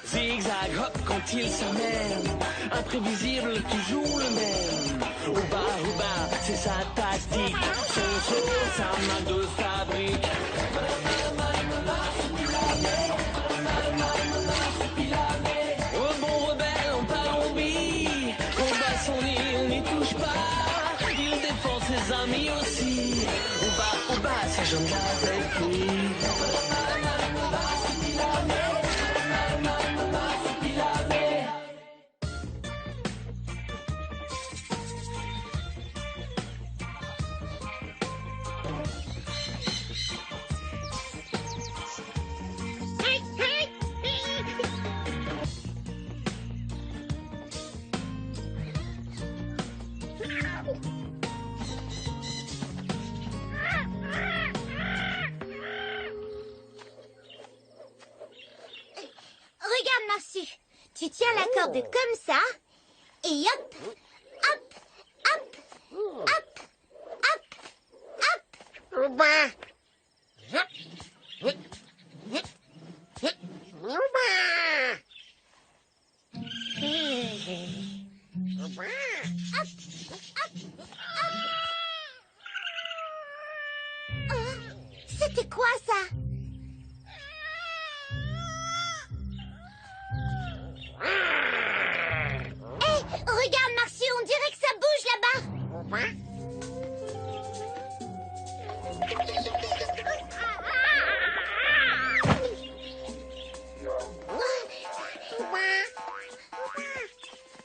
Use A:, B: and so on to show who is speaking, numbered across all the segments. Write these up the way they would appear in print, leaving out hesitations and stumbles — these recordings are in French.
A: Zigzag, hop, quand il s'amène, imprévisible, toujours le même. Ouba, c'est sa tactique, son saut, sa marque de fabrique. Au bon rebelle en Colombie, combat son nid, on n'y touche pas. Il défend ses amis aussi. Ouba, sa jambe avec lui.
B: Regarde, Marcy. Tu tiens la corde comme ça. Et hop, hop, hop, hop, hop, hop. C'était quoi ça? Regarde, Marcy, on dirait que ça bouge là-bas.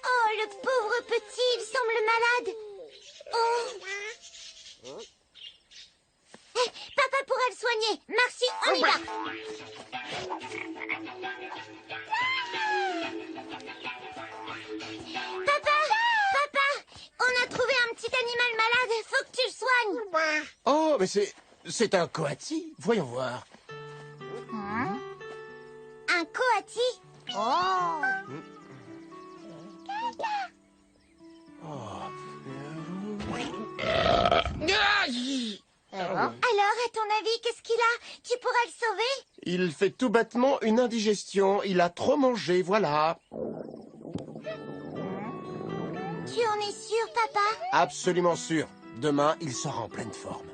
B: Oh, le pauvre petit, il semble malade. Oh. Papa pourra le soigner. Marcy, on y va. Papa, on a trouvé un petit animal malade, faut que tu le soignes.
C: Oh, mais c'est un coati. Voyons voir.
B: Un coati? Oh. Alors, à ton avis, qu'est-ce qu'il a? Tu pourras le sauver?
C: Il fait tout bêtement une indigestion. Il a trop mangé, voilà.
B: Tu en es sûr, papa?
C: Absolument sûr. Demain, il sera en pleine forme.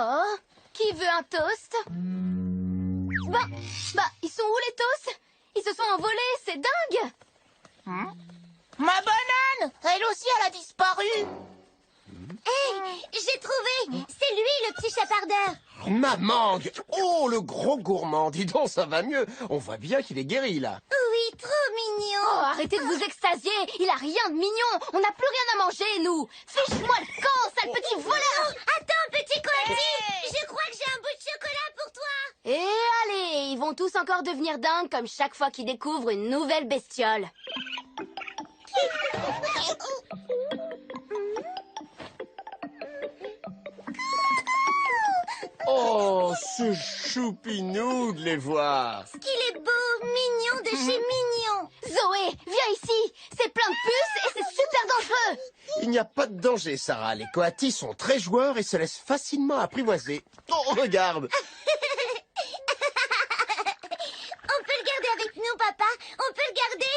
D: Oh, qui veut un toast? Ils sont où les toasts? Ils se sont envolés, c'est dingue!
B: Ma banane! Elle aussi, elle a disparu! Hey, j'ai trouvé! C'est lui, le petit chapardeur!
C: Ma mangue! Oh, le gros gourmand! Dis donc, ça va mieux. On voit bien qu'il est guéri, là.
B: Oui, trop mignon!
D: Oh, arrêtez de vous extasier! Il a rien de mignon! On n'a plus rien à manger, nous! Fiche-moi le camp, sale petit voleur!
B: Attends, petit coati! Je crois que j'ai un bout de chocolat pour toi!
D: Et allez, ils vont tous encore devenir dingues comme chaque fois qu'ils découvrent une nouvelle bestiole.
C: Oh, c'est choupinou de les voir.
B: Qu'il est beau, mignon de chez mignon!
D: Zoé, viens ici! C'est plein de puces et c'est super dangereux!
C: Il n'y a pas de danger, Sarah. Les coatis sont très joueurs et se laissent facilement apprivoiser. Oh, regarde!
B: On peut le garder avec nous, papa? On peut le garder?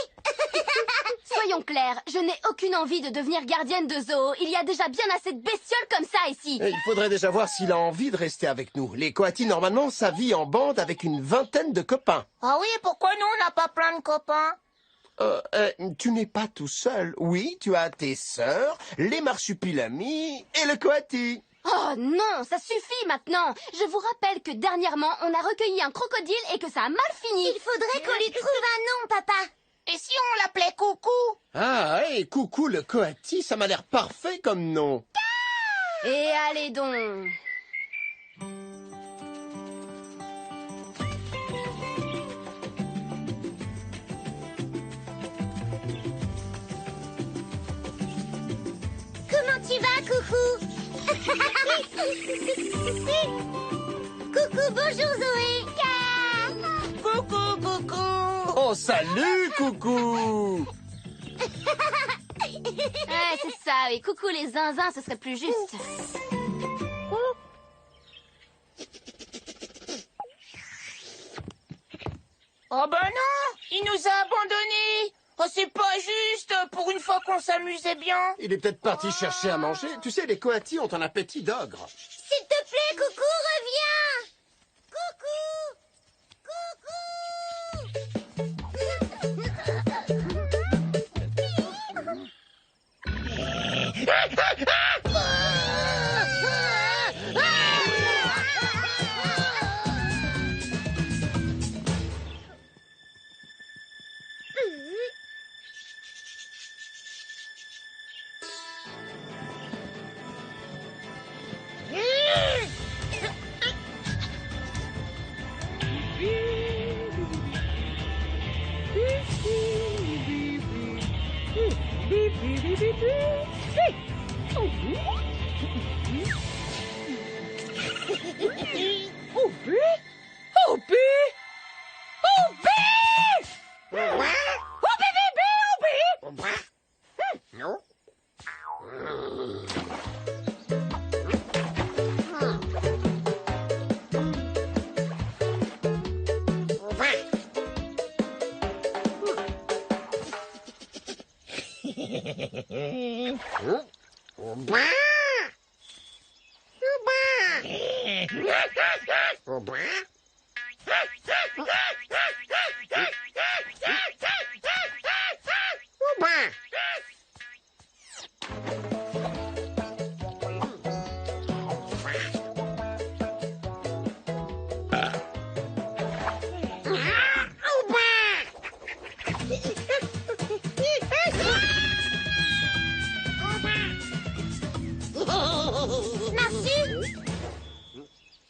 D: Soyons clairs, je n'ai aucune envie de devenir gardienne de zoo. Il y a déjà bien assez de bestioles comme ça ici.
C: Il faudrait déjà voir s'il a envie de rester avec nous. Les coatis, normalement, ça vit en bande avec une vingtaine de copains.
B: Ah oui, pourquoi nous, on n'a pas plein de copains?
C: Tu n'es pas tout seul. Oui, tu as tes sœurs, les marsupilamis et le coati.
D: Oh non, ça suffit maintenant. Je vous rappelle que dernièrement, on a recueilli un crocodile et que ça a mal fini.
B: Il faudrait qu'on lui trouve un nom, papa. Et si on l'appelait Coucou?
C: Ah, hé, coucou le coati, ça m'a l'air parfait comme nom.
D: Et allez donc.
B: tu vas, Coucou? Coucou, bonjour, Zoé.
C: Coucou, coucou. Oh, salut, coucou.
D: Ouais, c'est ça, et coucou les zinzins, ce serait plus juste.
B: Oh bah non, il nous a abandonnés. Oh, c'est pas juste, pour une fois qu'on s'amusait bien.
C: Il est peut-être parti chercher à manger. Tu sais, les coatis ont un appétit d'ogre.
B: S'il te plaît, Coucou, reviens. Marsu,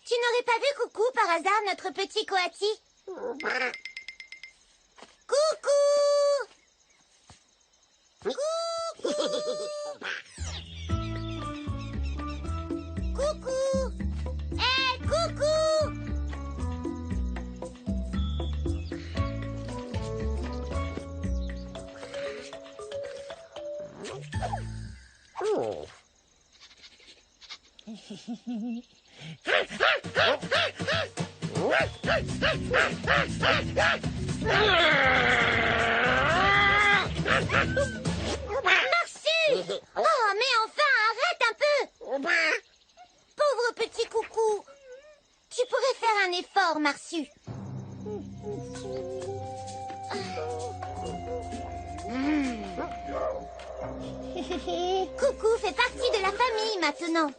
B: tu n'aurais pas vu Coucou par hasard, notre petit coati? Coucou! Coucou! Hé, Coucou! Marsu! Oh, mais enfin, arrête un peu! Pauvre petit Coucou! Tu pourrais faire un effort, Marsu. Coucou fait partie de la famille maintenant.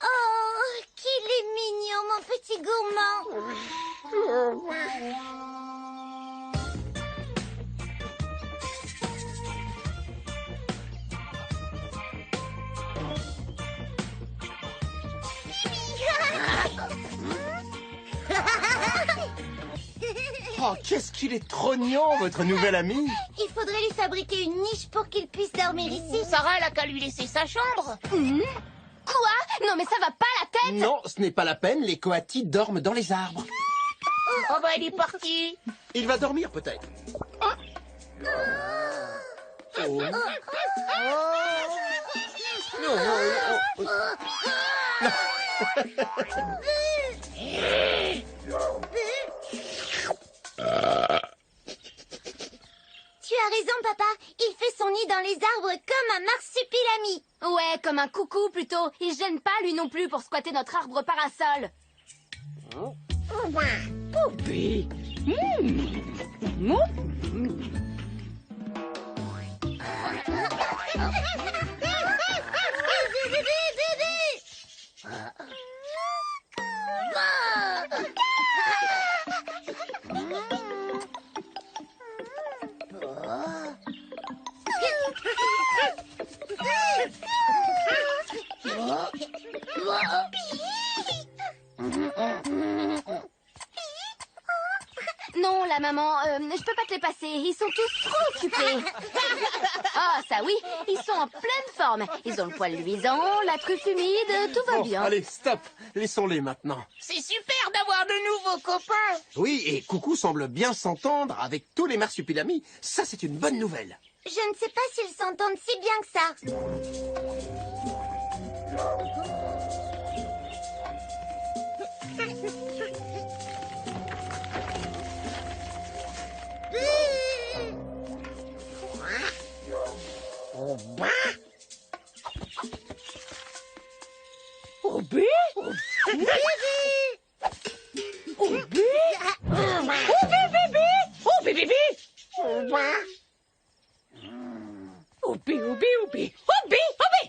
B: Oh, qu'il est mignon, mon petit gourmand.
C: Oh, qu'est-ce qu'il est trognon, votre nouvel ami.
B: Il faudrait lui fabriquer une niche pour qu'il puisse dormir ici. Sarah, elle a qu'à lui laisser sa chambre.
D: Quoi? Non mais ça va pas la tête.
C: Non, ce n'est pas la peine, les coatis dorment dans les arbres.
B: Oh bah, il est parti.
C: Il va dormir, peut-être. Oh.
B: Tu as raison, papa. Il fait son nid dans les arbres comme un marsupilami.
D: Ouais, comme un coucou plutôt. Il gêne pas lui non plus pour squatter notre arbre parasol.
C: Poupée.
D: je peux pas te les passer. Ils sont tous trop occupés. Ah, ça oui, ils sont en pleine forme. Ils ont le poil luisant, la truffe humide, tout va
C: Bon,
D: bien.
C: allez, stop. Laissons-les maintenant.
E: C'est super d'avoir de nouveaux copains.
C: Oui, et Coucou semble bien s'entendre avec tous les marsupilamis. Ça, c'est une bonne nouvelle.
B: Je ne sais pas s'ils s'entendent si bien que ça.
E: Obi? Obi? Obi? Obi, bébé? Obi, bébé? Obi, Obi, Obi. Obi, Obi!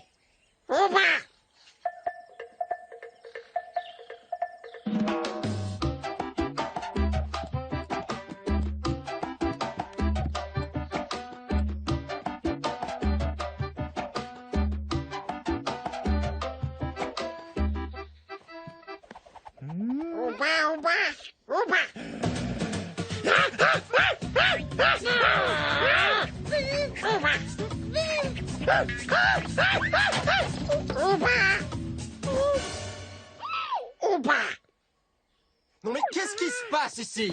C: Non mais qu'est-ce qui se passe ici?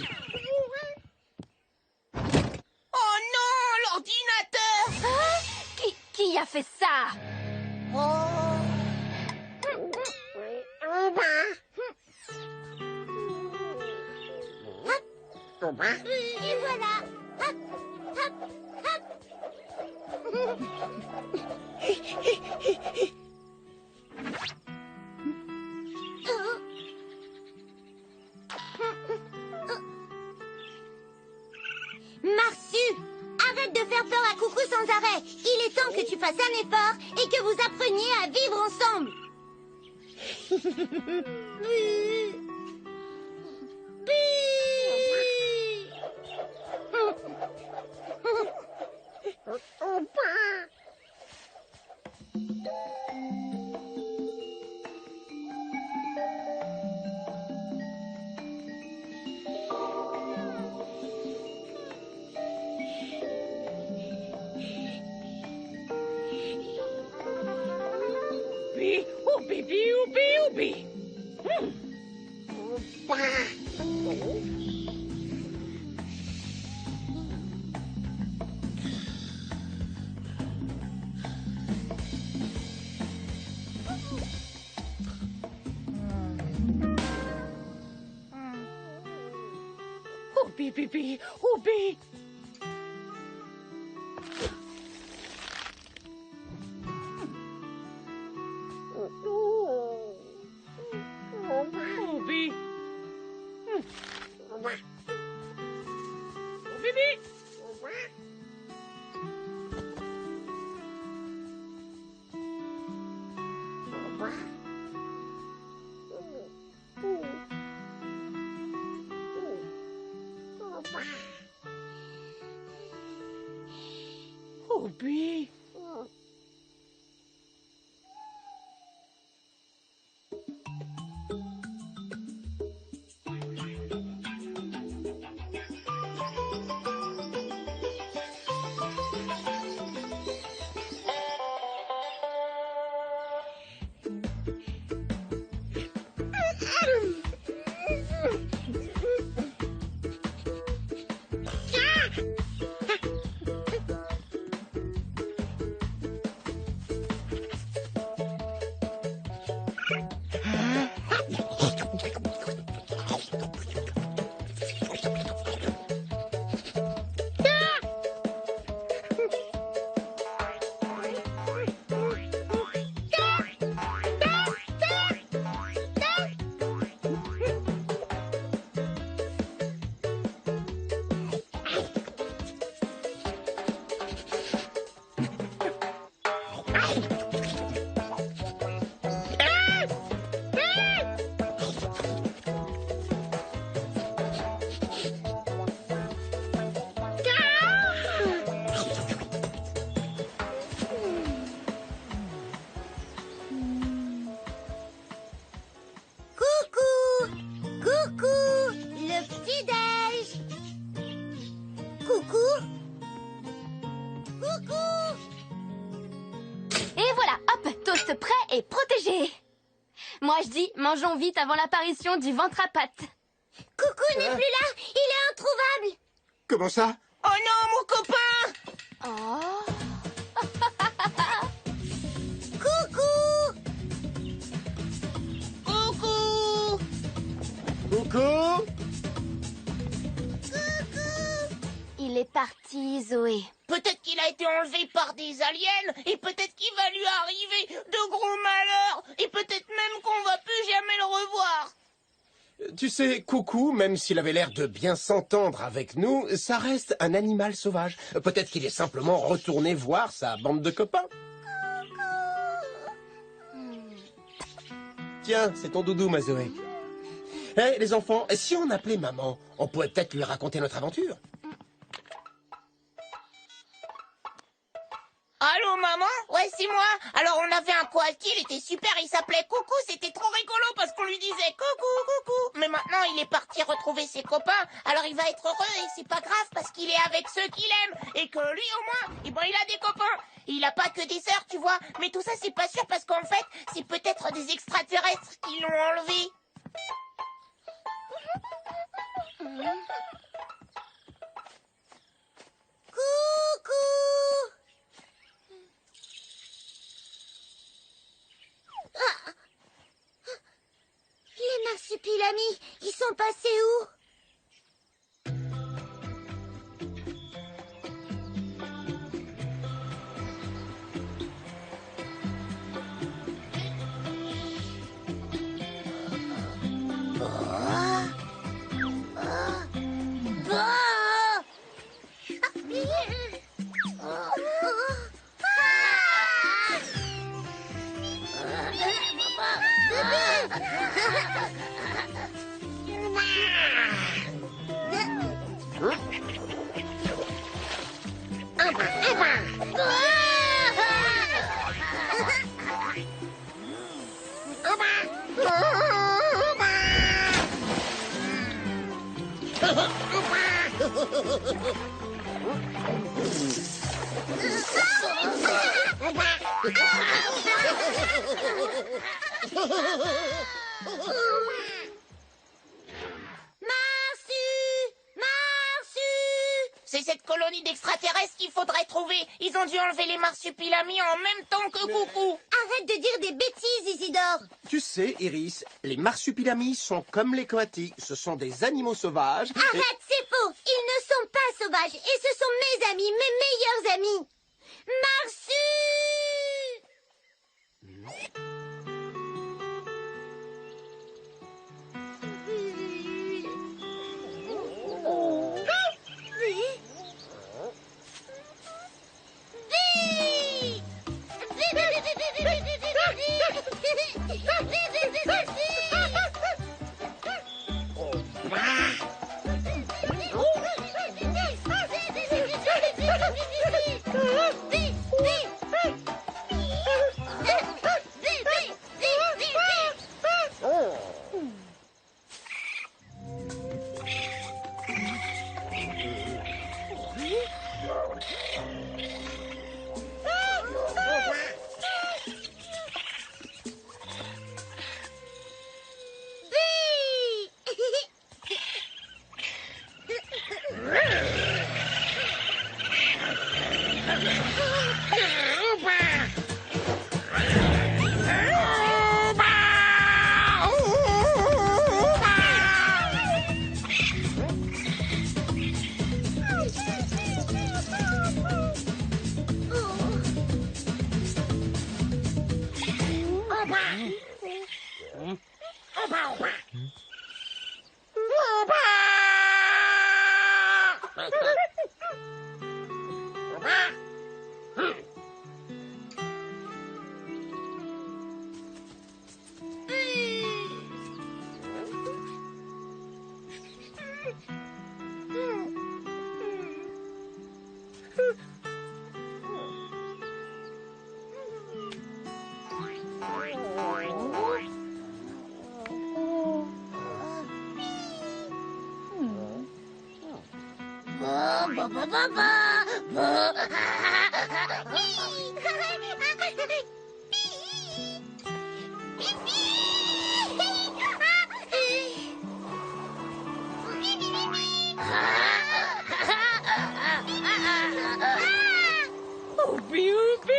E: Oh non, l'ordinateur!
D: Qui a fait ça?
B: Et voilà. Hop, hop, hop. Marsu, arrête de faire peur à Coucou sans arrêt. Il est temps que tu fasses un effort et que vous appreniez à vivre ensemble.
E: Obi, Obi, Obi, Obi. Obi, Bibi, Obi. Obi. Bibi. Obi.
D: et protégés. Moi, je dis, mangeons vite avant l'apparition du ventre à pattes.
B: Coucou n'est plus là, il est introuvable.
C: Comment ça?
E: Oh non, mon copain!
D: Oh.
B: Coucou.
E: Coucou!
C: Coucou?
D: Il est parti, Zoé.
E: Peut-être qu'il a été enlevé par des aliens, et peut-être qu'il va lui arriver de gros malheurs, et peut-être même qu'on va plus jamais le revoir.
C: Tu sais, Coucou, même s'il avait l'air de bien s'entendre avec nous, ça reste un animal sauvage. Peut-être qu'il est simplement retourné voir sa bande de copains. Tiens, c'est ton doudou, ma Zoé. Hé, les enfants, si on appelait maman, on pourrait peut-être lui raconter notre aventure.
E: Allô, maman? Ouais, c'est moi. Alors, on avait un koalaki, il était super, il s'appelait Coucou, c'était trop rigolo parce qu'on lui disait coucou, coucou. Mais maintenant, il est parti retrouver ses copains, alors il va être heureux et c'est pas grave parce qu'il est avec ceux qu'il aime et que lui, au moins, eh ben, il a des copains. Il a pas que des sœurs, tu vois. Mais tout ça, c'est pas sûr parce qu'en fait, c'est peut-être des extraterrestres qui l'ont enlevé.
B: Coucou. Ah. Les marsupilamis, ils sont passés où?
E: C'est cette colonie d'extraterrestres qu'il faudrait trouver. Ils ont dû enlever les marsupilamis en même temps que Coucou.
B: Arrête de dire des bêtises, Isidore.
C: Tu sais, Iris, les marsupilamis sont comme les coatis. Ce sont des animaux sauvages. et-
B: Arrête, c'est faux. Ils ne sont pas sauvages et ce sont mes amis, mes meilleurs amis. Marsu!
A: Oupi, oupi.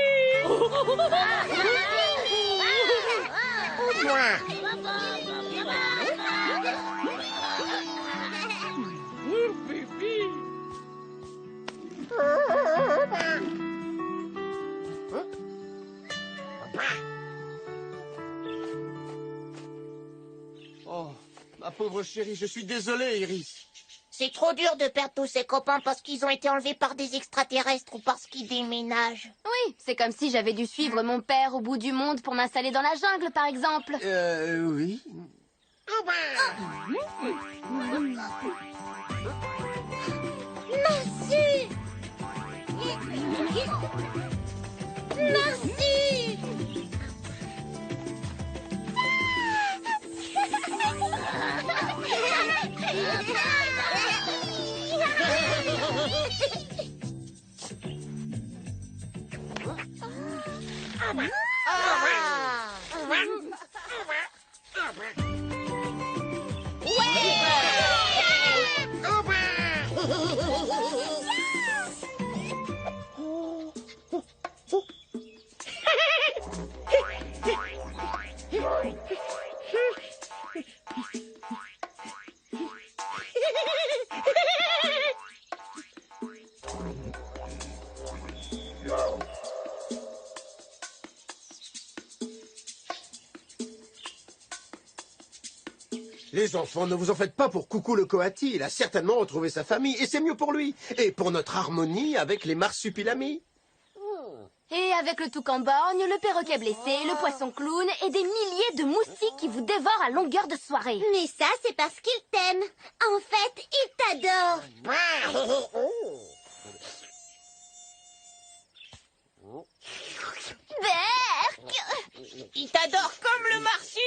C: Oh, ma pauvre chérie, je suis désolé, Iris.
E: C'est trop dur de perdre tous ses copains parce qu'ils ont été enlevés par des extraterrestres ou parce qu'ils déménagent.
D: Oui, c'est comme si j'avais dû suivre mon père au bout du monde pour m'installer dans la jungle, par exemple.
C: Oui.
B: Merci. Merci.
C: Les enfants, ne vous en faites pas pour Coucou le Coati. Il a certainement retrouvé sa famille, et c'est mieux pour lui. Et pour notre harmonie avec les marsupilamis.
D: Et avec le toucan borgne, le perroquet blessé, le poisson clown et des milliers de moustiques qui vous dévorent à longueur de soirée.
B: Mais ça, c'est parce qu'il t'aime. En fait, il t'adore.
D: Berk!
E: Il t'adore comme le marsu.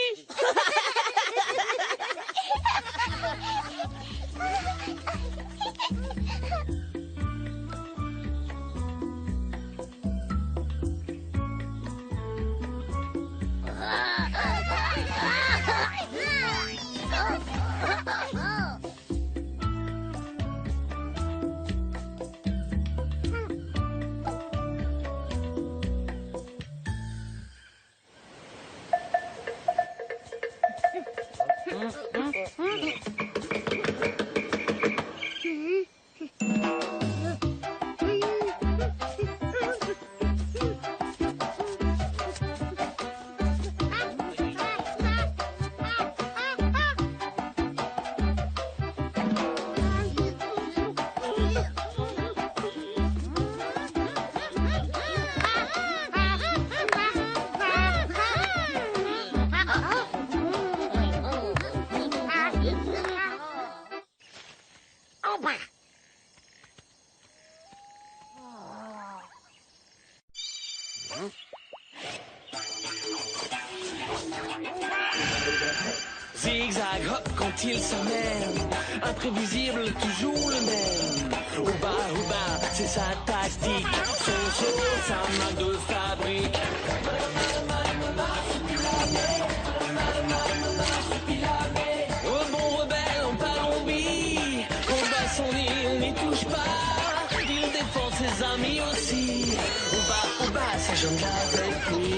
A: Zigzag, hop, quand il s'emmène. Imprévisible, toujours le même. Ouba, c'est sa tactique. Son show, sa marque de fabrique. Au bon rebelle en Palombie. Combat son île, n'y touche pas. Il défend ses amis aussi. Ouba, ça jongle avec lui.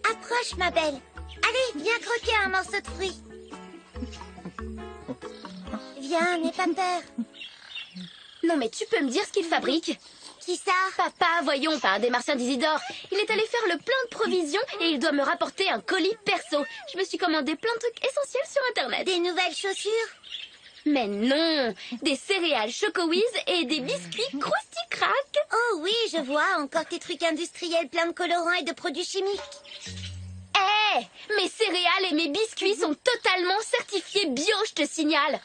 B: Approche, ma belle. Allez, viens croquer un morceau de fruit. Viens, n'aie pas peur.
D: Non mais tu peux me dire ce qu'il fabrique?
B: Qui ça?
D: Papa, voyons, pas un des martiens d'Isidore. Il est allé faire le plein de provisions et il doit me rapporter un colis perso. Je me suis commandé plein de trucs essentiels sur Internet.
B: Des nouvelles chaussures?
D: Mais non, des céréales Choco-Whiz et des biscuits Krusty-Crack.
B: Oh oui, je vois, encore tes trucs industriels pleins de colorants et de produits chimiques.
D: Mes céréales et mes biscuits sont totalement certifiés bio, je te signale.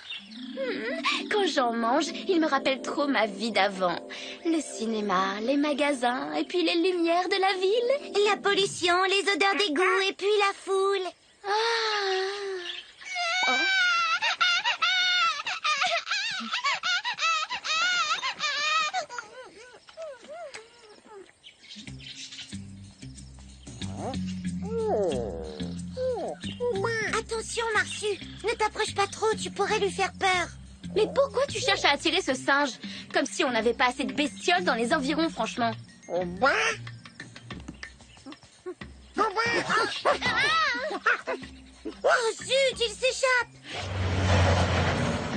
D: Quand j'en mange, ils me rappellent trop ma vie d'avant. Le cinéma, les magasins, et puis les lumières de la ville.
B: La pollution, les odeurs d'égout et puis la foule. Attention, Marsu, ne t'approche pas trop, tu pourrais lui faire peur.
D: Mais pourquoi tu cherches à attirer ce singe? Comme si on n'avait pas assez de bestioles dans les environs, franchement.
B: Oh zut, il s'échappe.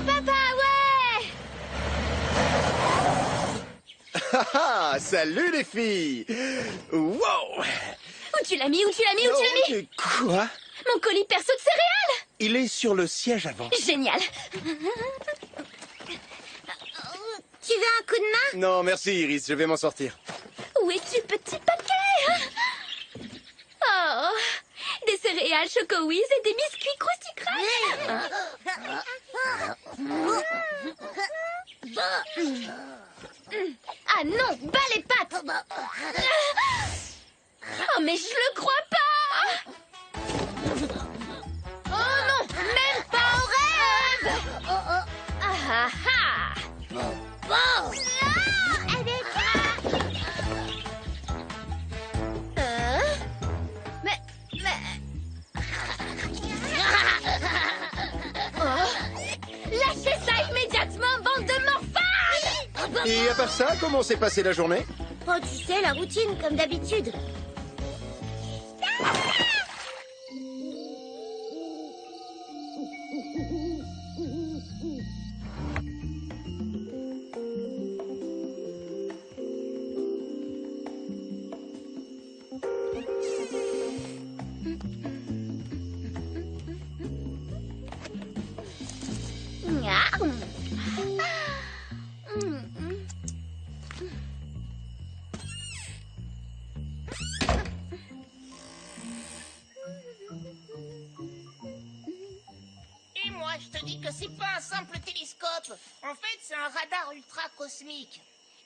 D: Papa, ouais!
F: Ah, salut les filles! Wow!
D: Où tu l'as mis? Où tu l'as mis? Où tu l'as mis?
F: Quoi?
D: Mon colis perso de céréales!
F: Il est sur le siège avant.
D: Génial!
B: Tu veux un coup de main?
F: Non, merci Iris, je vais m'en sortir.
D: Où es-tu, petit paquet? Oh! Des céréales Choco-Whiz et des biscuits Krusty-Crack! Ah non, bas les pattes! Oh, mais je le crois pas! Oh non, même pas au rêve! Ah ah ah! Mais... Oh. Lâchez ça immédiatement, bande de morphales!
F: Et à part ça, comment s'est passée la journée?
B: Oh, tu sais, la routine, comme d'habitude.
E: Et moi, je te dis que c'est pas un simple télescope. En fait, c'est un radar ultra cosmique.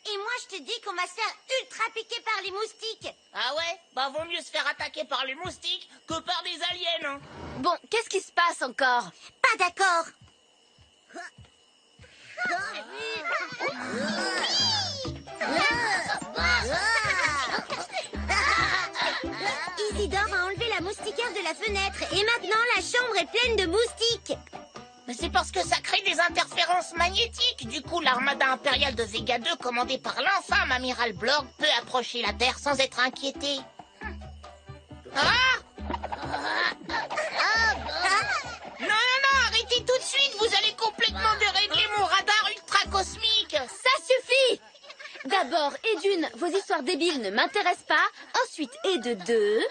B: Et moi, je te dis qu'on va se faire ultra piquer par les moustiques.
E: Ah ouais? Bah vaut mieux se faire attaquer par les moustiques que par des aliens, hein.
D: Bon, qu'est-ce qui se passe encore?
B: Pas d'accord. Isidore a enlevé la moustiquaire de la fenêtre et maintenant la chambre est pleine de moustiques.
E: Mais c'est parce que ça crée des interférences magnétiques. Du coup, l'armada impériale de Vega 2, commandée par l'infâme amiral Blorg, peut approcher la Terre sans être inquiétée. Ah! Non, arrêtez tout de suite. Vous allez complètement dérégler mon radar ultra cosmique.
D: Ça suffit! D'abord, et d'une, vos histoires débiles ne m'intéressent pas. Ensuite, et de deux,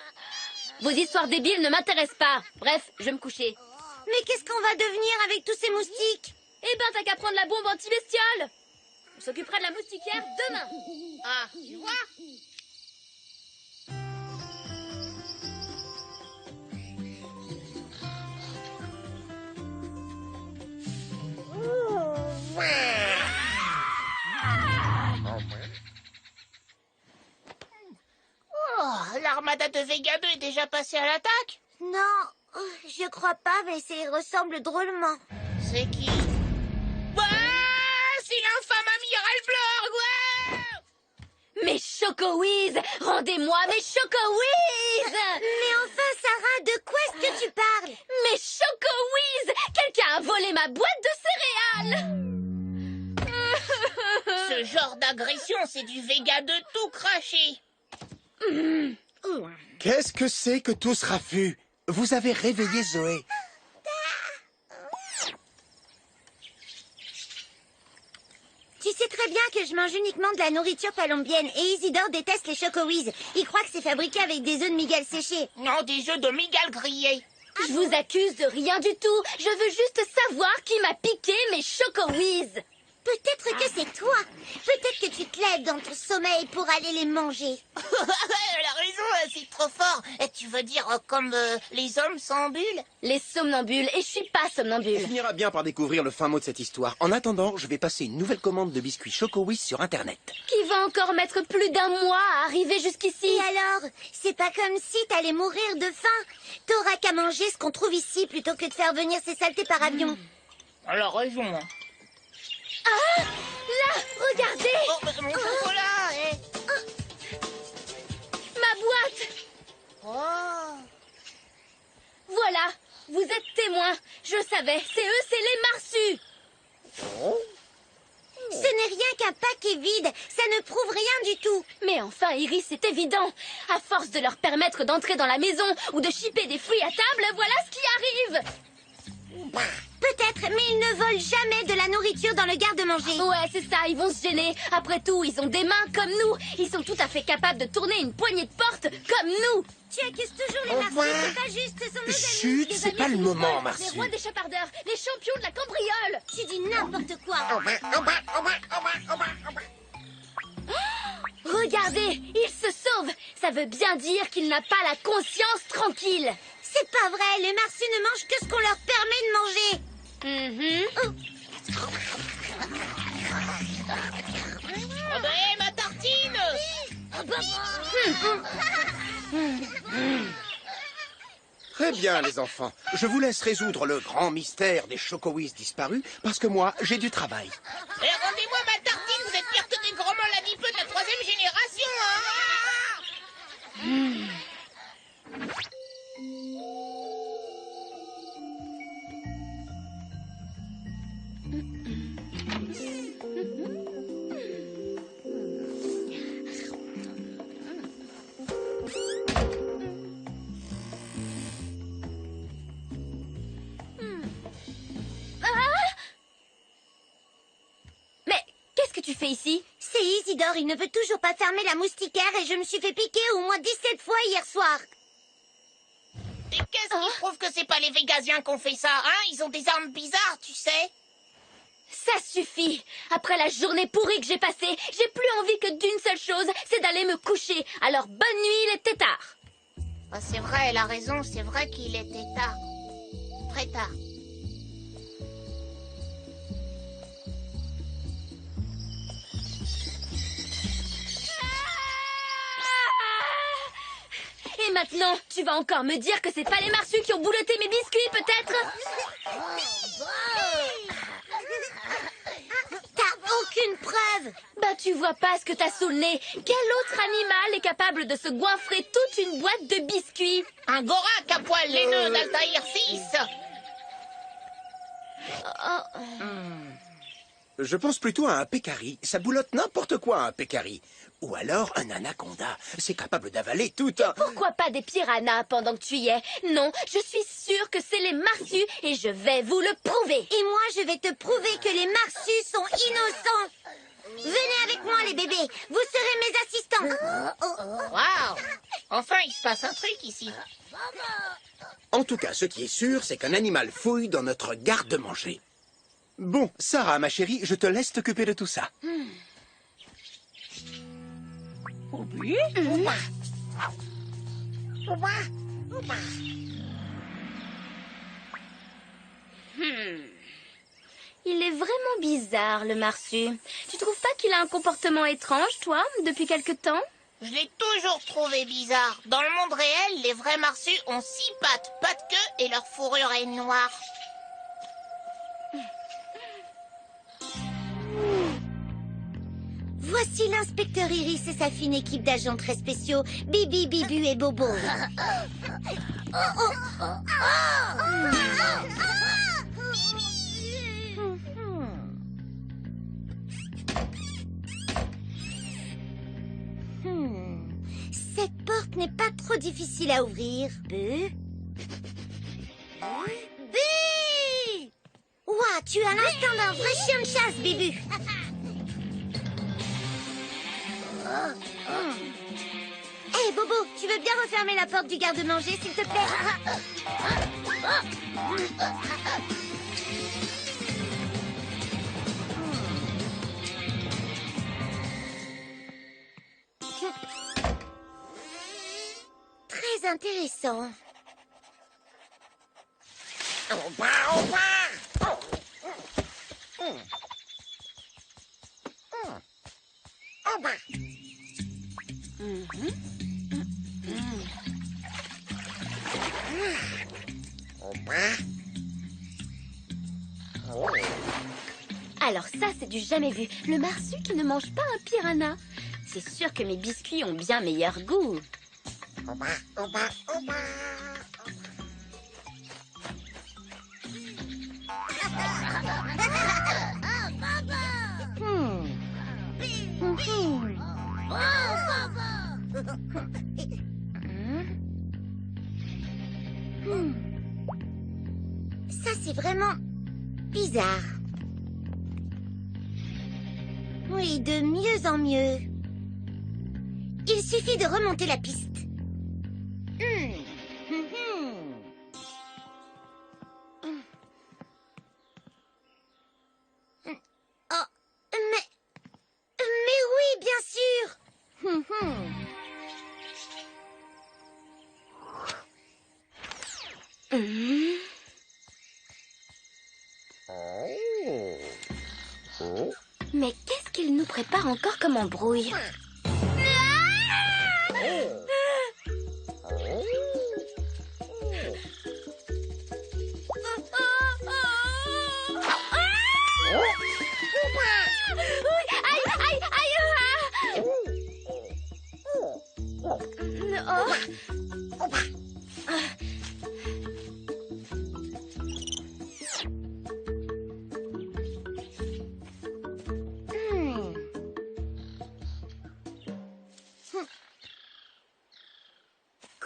D: vos histoires débiles ne m'intéressent pas. Bref, je vais me coucher.
B: Mais qu'est-ce qu'on va devenir avec tous ces moustiques?
D: Eh ben, t'as qu'à prendre la bombe anti-bestiole. On s'occupera de la moustiquaire demain.
E: Ah, tu vois? Oh, l'armada de Vega 2 est déjà passée à l'attaque?
B: Non, je crois pas, mais ça y ressemble drôlement.
E: C'est qui? C'est l'infâme amiral Blorg, ouais!
D: Mes Choco-Whiz! Rendez-moi mes Choco-Whiz!
B: Mais enfin, Sarah, de quoi est-ce que tu parles?
D: Mes Choco-Whiz! Quelqu'un a volé ma boîte de céréales!
E: Ce genre d'agression, c'est du Vega 2 tout craché.
F: Qu'est-ce que c'est que tout ce raffut? Vous avez réveillé Zoé.
B: Tu sais très bien que je mange uniquement de la nourriture palombienne et Isidore déteste les Choco-Whiz. Il croit que c'est fabriqué avec des œufs de migale séchés.
E: Non, des œufs de migale grillés.
D: Je vous accuse de rien du tout. Je veux juste savoir qui m'a piqué mes Chocowiz.
B: Peut-être que c'est toi. Peut-être que tu te lèves dans ton sommeil pour aller les manger.
E: Elle a raison, c'est trop fort. Et tu veux dire comme les hommes somnambules?
D: Les somnambules, et je suis pas
F: On
D: somnambule.
F: finira bien par découvrir le fin mot de cette histoire. En attendant, je vais passer une nouvelle commande de biscuits Chocowiz sur Internet.
D: Qui va encore mettre plus d'un mois à arriver jusqu'ici?
B: Et alors, c'est pas comme si t'allais mourir de faim. T'auras qu'à manger ce qu'on trouve ici plutôt que de faire venir ces saletés par avion.
E: Elle a raison. Hein.
D: Ah! Là, regardez!
E: Oh, mon chocolat, eh.
D: Ma boîte!
E: Oh.
D: Voilà, vous êtes témoins. Je savais, c'est eux, c'est les Marsus.
B: Ce n'est rien qu'un paquet vide. Ça ne prouve rien du tout.
D: Mais enfin, Iris, c'est évident. À force de leur permettre d'entrer dans la maison ou de chipper des fruits à table, voilà ce qui arrive.
B: Peut-être, mais ils ne volent jamais de la nourriture dans le garde-manger.
D: Ouais, c'est ça, ils vont se gêner. Après tout, ils ont des mains comme nous. Ils sont tout à fait capables de tourner une poignée de porte comme nous.
B: Tu accuses toujours les Marsus, c'est pas juste, ce sont nos amis.
F: Chut,
D: Des
F: c'est
D: amis
F: pas le
D: qui nous
F: moment,
D: volent, Les
F: Marsu.
D: rois des chapardeurs, les champions de la cambriole.
B: Tu dis n'importe quoi.
D: Regardez, il se sauve. Ça veut bien dire qu'il n'a pas la conscience tranquille.
B: C'est pas vrai, les Marsus ne mangent que ce qu'on leur permet de manger.
E: Oh ben, hé, ma tartine.
F: Très bien, les enfants. Je vous laisse résoudre le grand mystère des Chocowiz disparus, parce que moi, j'ai du travail.
E: Et rendez-moi ma tartine, vous êtes pire que des grands maladipeux de la 3e génération, hein.
D: Mais qu'est-ce que tu fais ici?
B: C'est Isidore, il ne veut toujours pas fermer la moustiquaire et je me suis fait piquer au moins 17 fois hier soir.
E: Et qu'est-ce qui prouve que c'est pas les Végasiens qui ont fait ça, hein? Ils ont des armes bizarres, tu sais.
D: Ça suffit. Après la journée pourrie que j'ai passée, j'ai plus envie que d'une seule chose, c'est d'aller me coucher. Alors bonne nuit les têtards.
E: Ah, c'est vrai, elle a raison, c'est vrai qu'il était tard. Très tard.
D: Et maintenant, tu vas encore me dire que c'est pas les Marsus qui ont bouloté mes biscuits, peut-être?
B: T'as aucune preuve.
D: Bah tu vois pas ce que t'as sous le nez. Quel autre animal est capable de se goinfrer toute une boîte de biscuits?
E: Un Gorak à poil laineux d'Altaïr 6.
F: Je pense plutôt à un pécari. Ça boulotte n'importe quoi, un pécari. Ou alors un anaconda. C'est capable d'avaler tout un...
D: Pourquoi pas des piranhas pendant que tu y es? Non, je suis sûre que c'est les Marsus et je vais vous le prouver.
B: Et moi, je vais te prouver que les Marsus sont innocents. Venez avec moi, les bébés. Vous serez mes assistants.
E: Waouh. Enfin, il se passe un truc ici.
F: En tout cas, ce qui est sûr, c'est qu'un animal fouille dans notre garde-manger. Bon, Sarah, ma chérie, je te laisse t'occuper de tout ça.
D: Il est vraiment bizarre, le Marsu. Tu trouves pas qu'il a un comportement étrange, toi, depuis quelque temps?
E: Je l'ai toujours trouvé bizarre. Dans le monde réel, les vrais Marsus ont 6 pattes, pas de queue, et leur fourrure est noire.
B: Voici l'inspecteur Iris et sa fine équipe d'agents très spéciaux, Bibi, Bibu et Bobo. Cette porte n'est pas trop difficile à ouvrir. Bu. Ouah, tu as l'instinct d'un vrai chien de chasse, Bibu. Hé, Bobo, tu veux bien refermer la porte du garde-manger, s'il te plaît? Très intéressant.
D: Alors ça, c'est du jamais vu. Le marsu qui ne mange pas un piranha. C'est sûr que mes biscuits ont bien meilleur goût.
B: Ça, c'est vraiment bizarre. Oui, de mieux en mieux. Il suffit de remonter la piste. Oh, mais oui, bien sûr.
D: Mais qu'est-ce qu'il nous prépare encore comme embrouille? Aïe, aïe, aïe,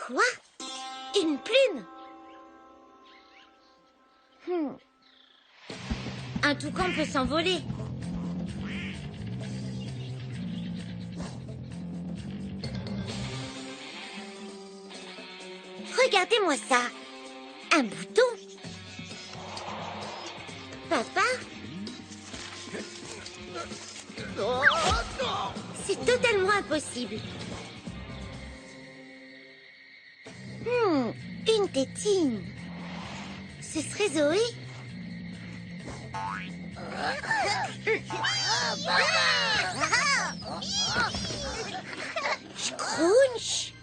B: Quoi? Une plume? Un toucan peut s'envoler. Regardez-moi ça. Un bouton. Papa? C'est totalement impossible. Une tétine. Ce serait Zoé? Scrunch?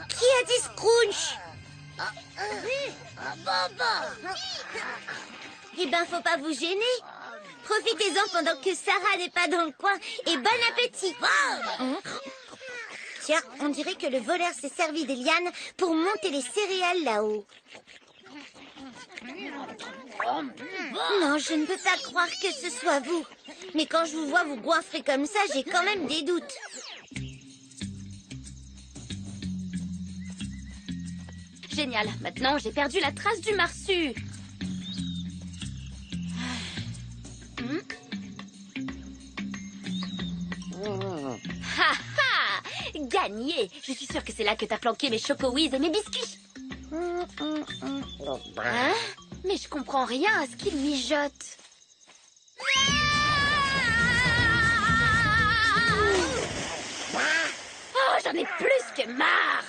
B: Qui a dit Scrunch? Eh ben, faut pas vous gêner. Profitez-en pendant que Sarah n'est pas dans le coin. Et bon appétit. Tiens, on dirait que le voleur s'est servi des lianes pour monter les céréales là-haut. Non, je ne peux pas croire que ce soit vous. Mais quand je vous vois vous goinfrer comme ça, j'ai quand même des doutes.
D: Génial. Maintenant, j'ai perdu la trace du marsu. Ha ha! Gagné! Je suis sûre que c'est là que t'as planqué mes chocowiz et mes biscuits. Hein? Mais je comprends rien à ce qu'il mijote. Oh, j'en ai plus que marre!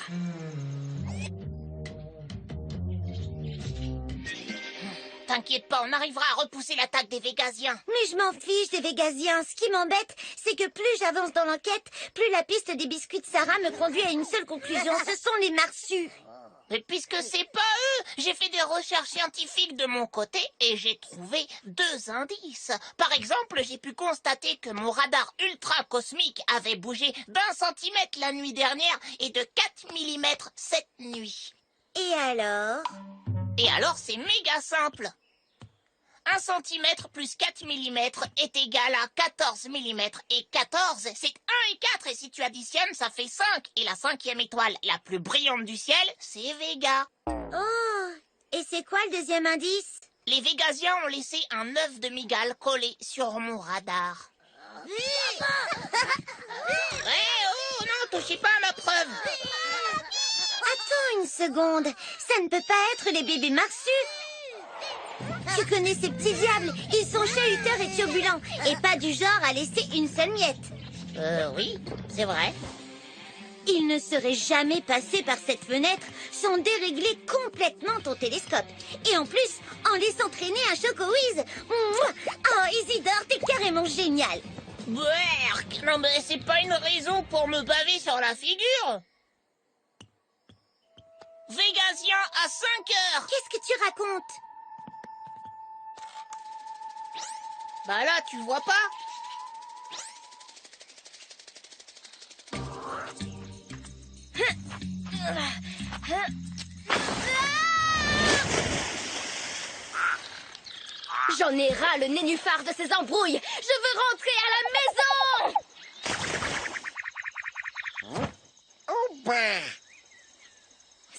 E: T'inquiète pas, on arrivera à repousser l'attaque des Végasiens.
B: Mais je m'en fiche des Végasiens. Ce qui m'embête, c'est que plus j'avance dans l'enquête, plus la piste des biscuits de Sarah me conduit à une seule conclusion. Ce sont les marsus.
E: Mais puisque c'est pas eux, j'ai fait des recherches scientifiques de mon côté et j'ai trouvé 2 indices. Par exemple, j'ai pu constater que mon radar ultra cosmique avait bougé d'1 centimètre la nuit dernière et de 4 mm cette nuit.
B: Et alors?
E: Et alors, c'est méga simple. 1 centimètre plus 4 mm est égal à 14 mm. Et 14, c'est 1 et 4. Et si tu additionnes, ça fait 5. Et la 5e étoile la plus brillante du ciel, c'est Vega.
B: Oh! Et c'est quoi le deuxième indice?
E: Les Végasiens ont laissé un œuf de mygale collé sur mon radar. Oh non, touchez pas à ma preuve.
B: Attends, Attends une seconde. Ça ne peut pas être les bébés Marsu. Tu connais ces petits diables. Ils sont chahuteurs et turbulents. Et pas du genre à laisser une seule miette.
E: Oui, c'est vrai.
B: Ils ne seraient jamais passés par cette fenêtre sans dérégler complètement ton télescope. Et en plus, en laissant traîner un Chocowiz. Oh, Isidore, t'es carrément génial.
E: Berk! Non mais c'est pas une raison pour me baver sur la figure. Végasien à 5 heures.
B: Qu'est-ce que tu racontes?
E: Bah là, tu vois pas?
D: J'en ai ras le nénuphar de ces embrouilles. Je veux rentrer à la maison.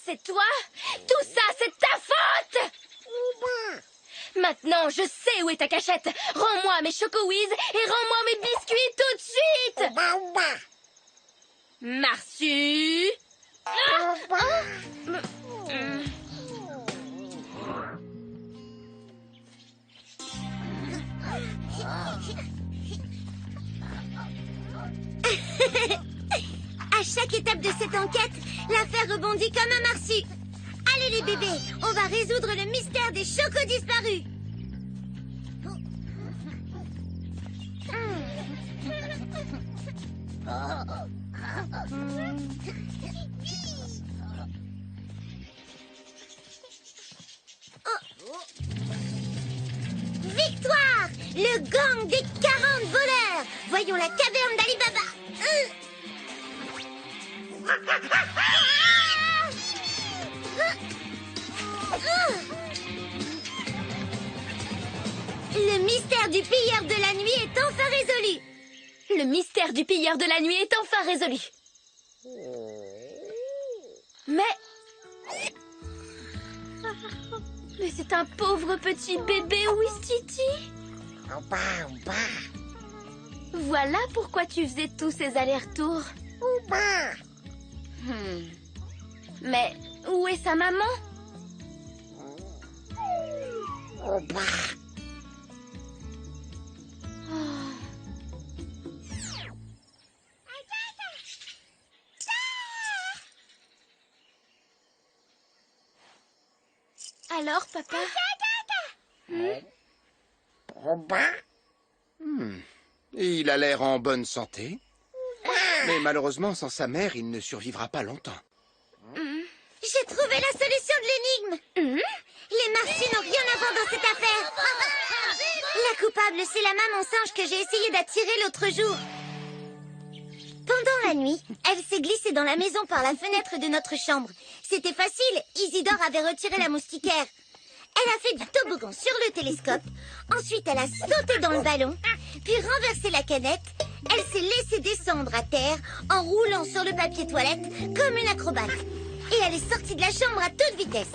D: C'est toi? Tout ça, c'est ta faute! Maintenant, je sais où est ta cachette. Rends-moi mes Chocowiz et rends-moi mes biscuits tout de suite. Marsu.
B: À chaque étape de cette enquête, l'affaire rebondit comme un Marsu. Allez les bébés, on va résoudre le mystère des chocos disparus. Victoire! Le gang des 40 voleurs! Voyons la caverne d'Ali Baba. Le mystère du pilleur de la nuit est enfin résolu.
D: Le mystère du pilleur de la nuit est enfin résolu. Mais c'est un pauvre petit bébé Ouistiti. Voilà pourquoi tu faisais tous ces allers-retours. Mais où est sa maman? Alors, papa?
F: Il a l'air en bonne santé. Mais malheureusement, sans sa mère, il ne survivra pas longtemps.
B: J'ai trouvé la solution de l'énigme. Les Marsus n'ont rien à voir dans cette affaire. La coupable, c'est la maman singe que j'ai essayé d'attirer l'autre jour. Pendant la nuit, elle s'est glissée dans la maison par la fenêtre de notre chambre. C'était facile, Isidore avait retiré la moustiquaire. Elle a fait du toboggan sur le télescope. Ensuite, elle a sauté dans le ballon, puis renversé la canette. Elle s'est laissée descendre à terre en roulant sur le papier toilette comme une acrobate. Et elle est sortie de la chambre à toute vitesse.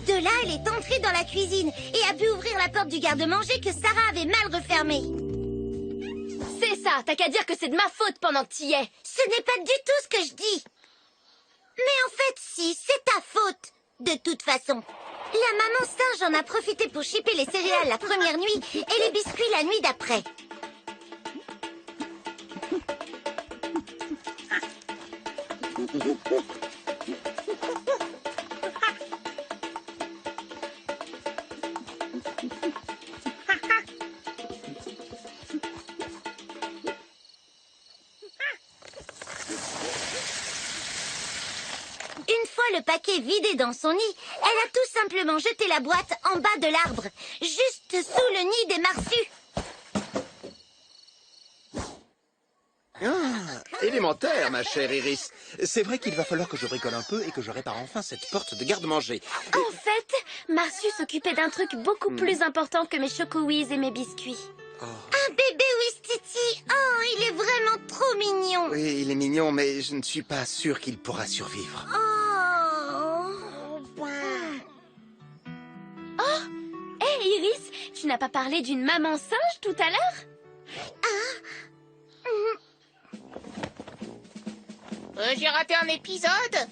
B: De là, elle est entrée dans la cuisine et a pu ouvrir la porte du garde-manger que Sarah avait mal refermée.
D: C'est ça, t'as qu'à dire que c'est de ma faute pendant que t'y es.
B: Ce n'est pas du tout ce que je dis. Mais en fait, si, c'est ta faute. De toute façon. La maman singe en a profité pour chipper les céréales la première nuit et les biscuits la nuit d'après. Une fois le paquet vidé dans son nid, elle a tout simplement jeté la boîte en bas de l'arbre, juste sous le nid des Marsus.
F: Élémentaire, ma chère Iris. C'est vrai qu'il va falloir que je bricole un peu et que je répare enfin cette porte de garde-manger.
D: En fait, Marsu s'occupait d'un truc beaucoup plus important que mes Chocowiz et mes biscuits.
B: Un bébé Ouistiti. Oh, il est vraiment trop mignon.
F: Oui, il est mignon, mais je ne suis pas sûr qu'il pourra survivre.
B: Oh.
D: Hé, Iris, tu n'as pas parlé d'une maman singe tout à l'heure?
E: J'ai raté un épisode.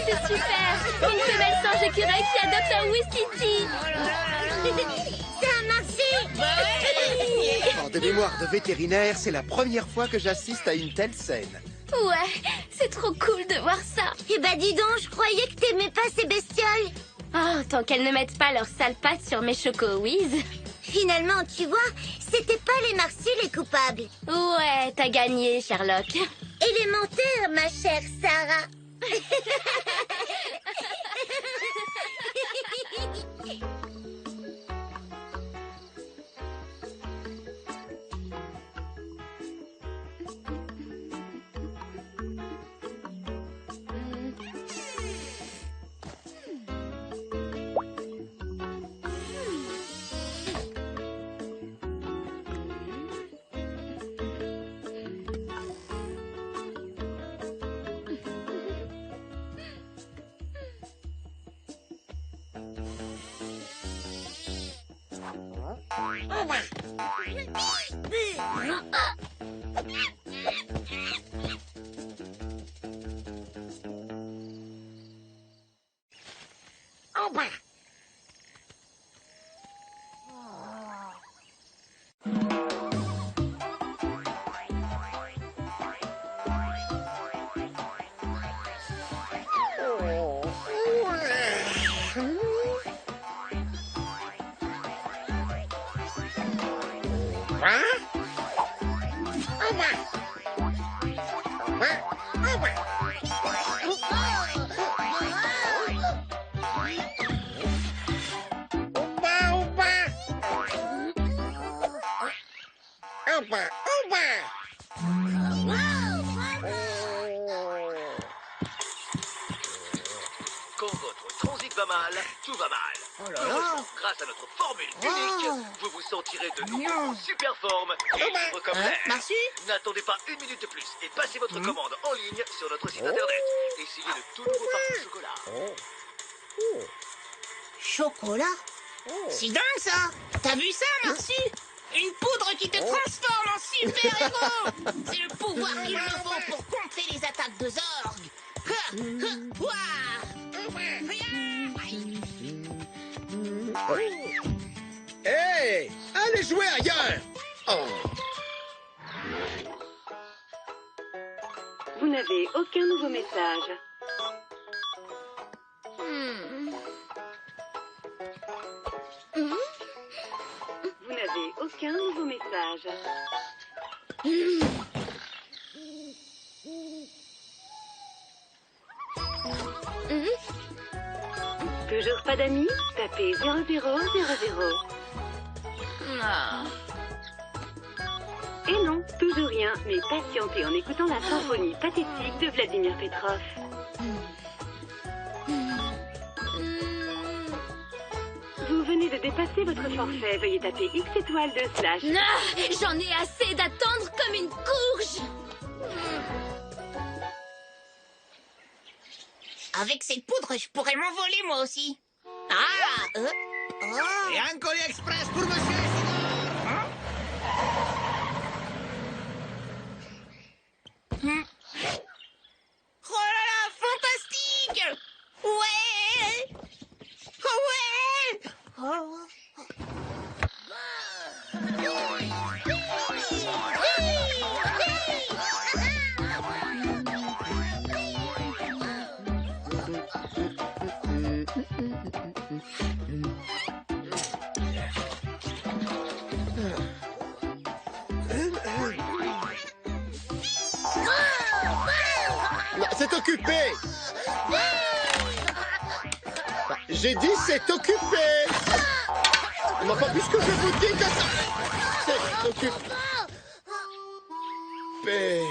D: C'est super! Une femelle singe écureuil qui adopte un Whisky.
B: Ça a marché!
F: En de mémoire de vétérinaire, c'est la première fois que j'assiste à une telle scène.
D: Ouais, c'est trop cool de voir ça.
B: Eh ben dis donc, je croyais que t'aimais pas ces bestioles.
D: Oh, tant qu'elles ne mettent pas leurs sales pattes sur mes choco-whiz.
B: Finalement, tu vois, c'était pas les Marcy les coupables.
D: Ouais, t'as gagné, Sherlock.
B: Élémentaire, ma chère Sarah.
G: Quand votre transit va mal, tout va mal. Heureusement, grâce à notre formule unique, vous vous sentirez de nouveau en super forme et libre comme l'air. N'attendez pas une minute de plus et passez votre commande en ligne sur notre site internet. Essayez le tout nouveau parfum chocolat.
E: Chocolat? C'est dingue ça! T'as vu ça, Marcy? Une poudre qui te transforme en super-héros! C'est le pouvoir qu'il me faut pour contrer les attaques de Zorg!
F: Hey! Allez jouer ailleurs! Oh.
H: Vous n'avez aucun nouveau message. Vous n'avez aucun nouveau message. Toujours pas d'amis? Tapez 0000. Et non, toujours rien, mais patientez en écoutant la symphonie pathétique de Vladimir Petrov. Vous venez de dépasser votre forfait. Veuillez taper X étoile 2 slash.
D: Non, j'en ai assez d'attendre comme une courge.
E: Avec cette poudre, je pourrais m'envoler moi aussi.
I: Et un colis express pour monsieur Isidore.
E: Oh là là, fantastique! Ouais!
F: C'est occupé! J'ai dit c'est occupé! Non, pas plus que je vous dis que ça... C'est occupé.
C: fait.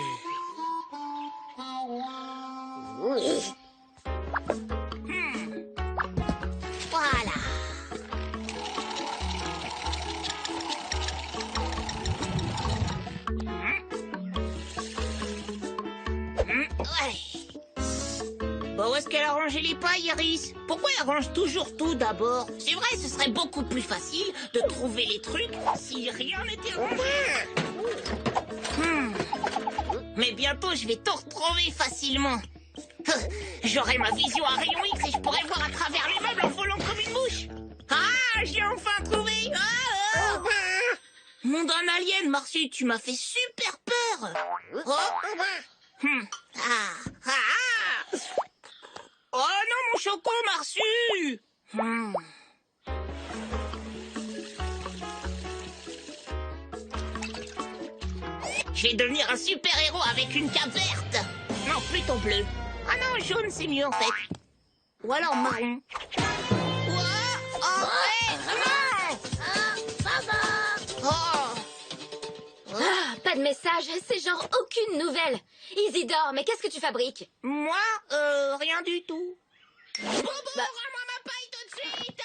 B: Voilà.
E: Ouais. Bon, où est-ce qu'elle a rangé les pailles, Iris? Pourquoi elle range toujours tout d'abord? C'est vrai, ce serait beaucoup plus facile de trouver les trucs si rien n'était rangé. Mais bientôt, je vais tout retrouver facilement. J'aurai ma vision à rayon X et je pourrai voir à travers les meubles en volant comme une mouche. Ah, j'ai enfin trouvé. Nom d'un alien, Marsu, tu m'as fait super peur. Oh. Oh non, mon choco, Marsu. Je vais devenir un super-héros avec une cape verte. Non, plutôt bleue. Ah non, jaune, c'est mieux en fait. Ou alors marron.
D: Pas de message, c'est genre aucune nouvelle. Isidore, mais qu'est-ce que tu fabriques?
E: Moi, rien du tout. Bobo, rends-moi ma paille tout de suite.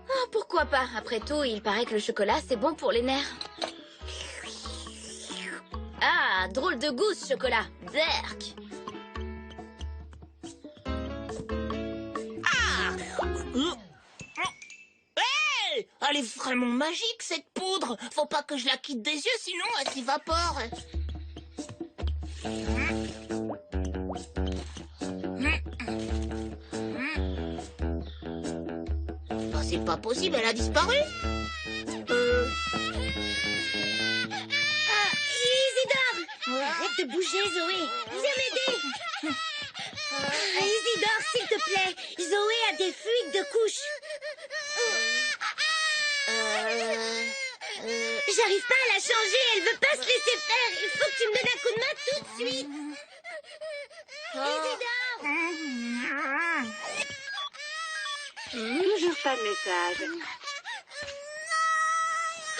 D: Ah, pourquoi pas? Après tout, il paraît que le chocolat, c'est bon pour les nerfs. Ah, drôle de goût ce chocolat. Berk.
E: Hey, elle est vraiment magique cette poudre. Faut pas que je la quitte des yeux, sinon elle s'évapore. Oh, c'est pas possible, elle a disparu.
B: Isidore! Arrête de bouger, Zoé. Viens m'aider. Isidore, s'il te plaît. Zoé a des fuites de couches. J'arrive pas à la changer. Elle veut pas se laisser faire. Il faut que tu me donnes un coup de main tout de suite. Isidore!
H: Toujours pas de message.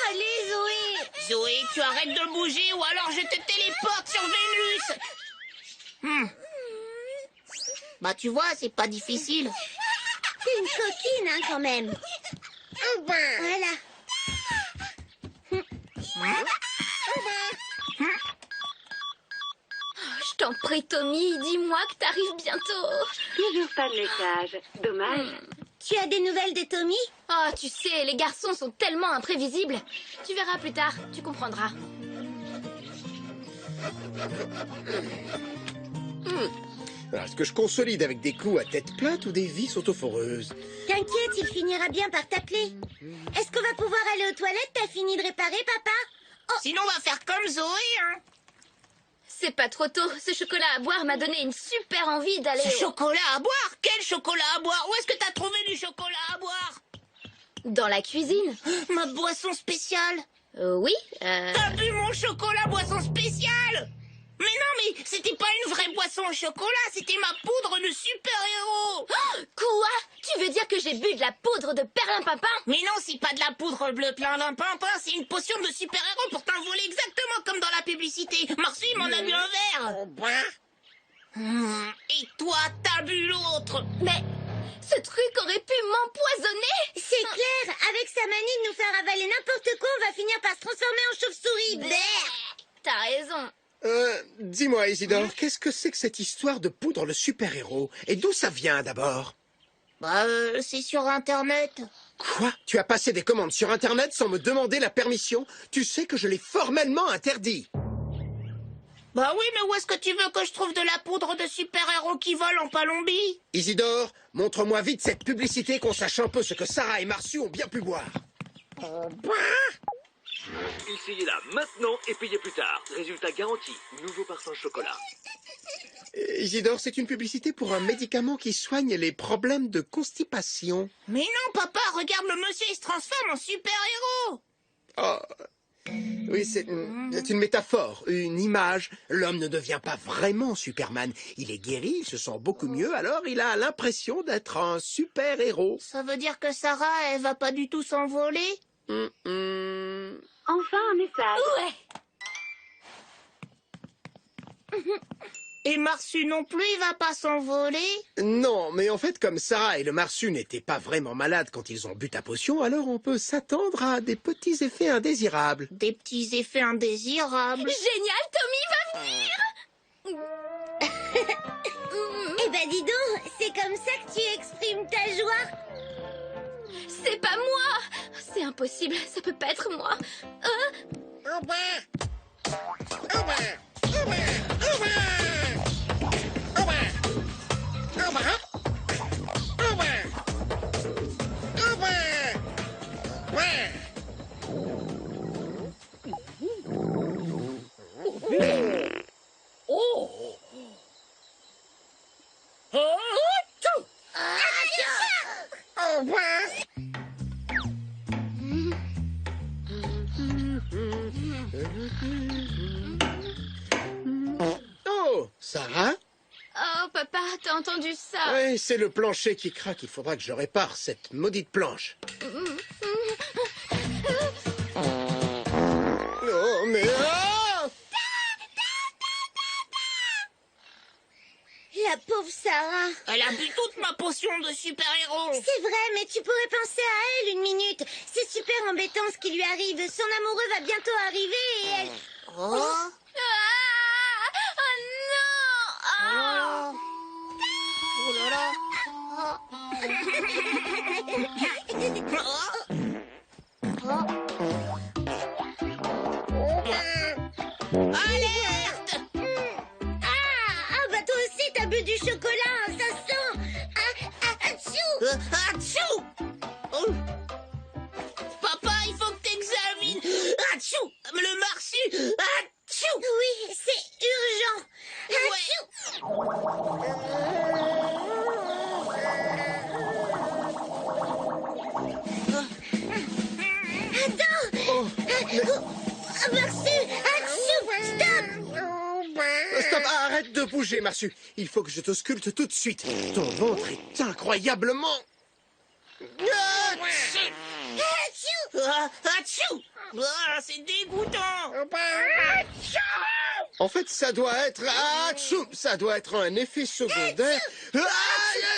B: Allez, Zoé.
E: Zoé, tu arrêtes de bouger ou alors je te téléporte sur Vénus. Bah tu vois, c'est pas difficile.
B: T'es une coquine, hein, quand même. Voilà.
D: Je t'en prie, Tommy, dis-moi que t'arrives bientôt.
H: Toujours pas de message. Dommage.
B: Tu as des nouvelles de Tommy?
D: Oh, tu sais, les garçons sont tellement imprévisibles. Tu verras plus tard, tu comprendras.
C: Est-ce que je consolide avec des coups à tête plate ou des vis autoforeuses?
B: T'inquiète, il finira bien par t'appeler. Est-ce qu'on va pouvoir aller aux toilettes? T'as fini de réparer, papa?
E: Sinon on va faire comme Zoé, hein.
D: C'est pas trop tôt, ce chocolat à boire m'a donné une super envie d'aller...
E: Ce chocolat à boire? Quel chocolat à boire? Où est-ce que t'as trouvé du chocolat à boire?
D: Dans la cuisine.
E: Ma boisson spéciale.
D: Oui,
E: T'as bu mon chocolat boisson spéciale? Mais non, mais c'était pas une vraie boisson au chocolat, c'était ma poudre de super-héros.
D: Quoi? Tu veux dire que j'ai bu de la poudre de perlimpinpin?
E: Mais non, c'est pas de la poudre bleu plein pimpin, c'est une potion de super-héros pour t'envoler exactement comme dans la publicité. Marcy m'en a bu un verre. Et toi, t'as bu l'autre.
D: Mais ce truc aurait pu m'empoisonner.
B: C'est clair, avec sa manie de nous faire avaler n'importe quoi, on va finir par se transformer en chauve-souris.
D: T'as raison.
C: Dis-moi, Isidore, qu'est-ce que c'est que cette histoire de poudre le super-héros? Et d'où ça vient, d'abord?
E: Bah, c'est sur Internet.
C: Quoi? Tu as passé des commandes sur Internet sans me demander la permission? Tu sais que je l'ai formellement interdit.
E: Bah oui, mais où est-ce que tu veux que je trouve de la poudre de super-héros qui vole en Palombie?
C: Isidore, montre-moi vite cette publicité qu'on sache un peu ce que Sarah et Marsu ont bien pu boire.
G: Essayez-la maintenant et payez plus tard. Résultat garanti, nouveau parfum chocolat.
C: Isidore, c'est une publicité pour un médicament qui soigne les problèmes de constipation.
E: Mais non, papa, regarde le monsieur, il se transforme en super-héros.
C: Oh. Oui, c'est une métaphore, une image. L'homme ne devient pas vraiment Superman. Il est guéri, il se sent beaucoup mieux, alors il a l'impression d'être un super-héros.
E: Ça veut dire que Sarah, elle va pas du tout s'envoler?
H: Enfin un message.
D: Ouais.
E: Et Marsu non plus, il va pas s'envoler?
C: Non, mais en fait, comme Sarah et le Marsu n'étaient pas vraiment malades quand ils ont bu ta potion, alors on peut s'attendre à des petits effets indésirables.
E: Des petits effets indésirables.
D: Génial, Tommy va venir.
B: Eh ben dis donc, c'est comme ça que tu exprimes ta joie.
D: C'est pas moi. C'est impossible, ça peut pas être moi.
C: Oh, Sarah?
D: Oh, papa, t'as entendu ça?
C: Oui, c'est le plancher qui craque. Il faudra que je répare cette maudite planche. Oh, mais... ah!
B: La pauvre Sarah.
E: Elle a bu toute ma potion de super-héros.
B: C'est vrai, mais tu pourrais penser à elle une minute. C'est super embêtant ce qui lui arrive. Son amoureux va bientôt arriver et elle...
E: Oh.
D: Oh non.
E: Oh là là. Alerte!
B: Ah, bah toi aussi t'as bu du chocolat, ça sent. Atchou.
E: Atchou! Oh. Papa, il faut que t'examines. Atchou! Le Marsu! Atchou!
B: Oui, c'est urgent. Atchou. Attends. Marsu, atchou, stop.
C: Stop, arrête de bouger, Marsu. Il faut que je te sculpte tout de suite. Ton ventre est incroyablement...
E: Atchou! Ah, c'est dégoûtant!
C: En fait, ça doit être... Atchoum, ça doit être un effet secondaire...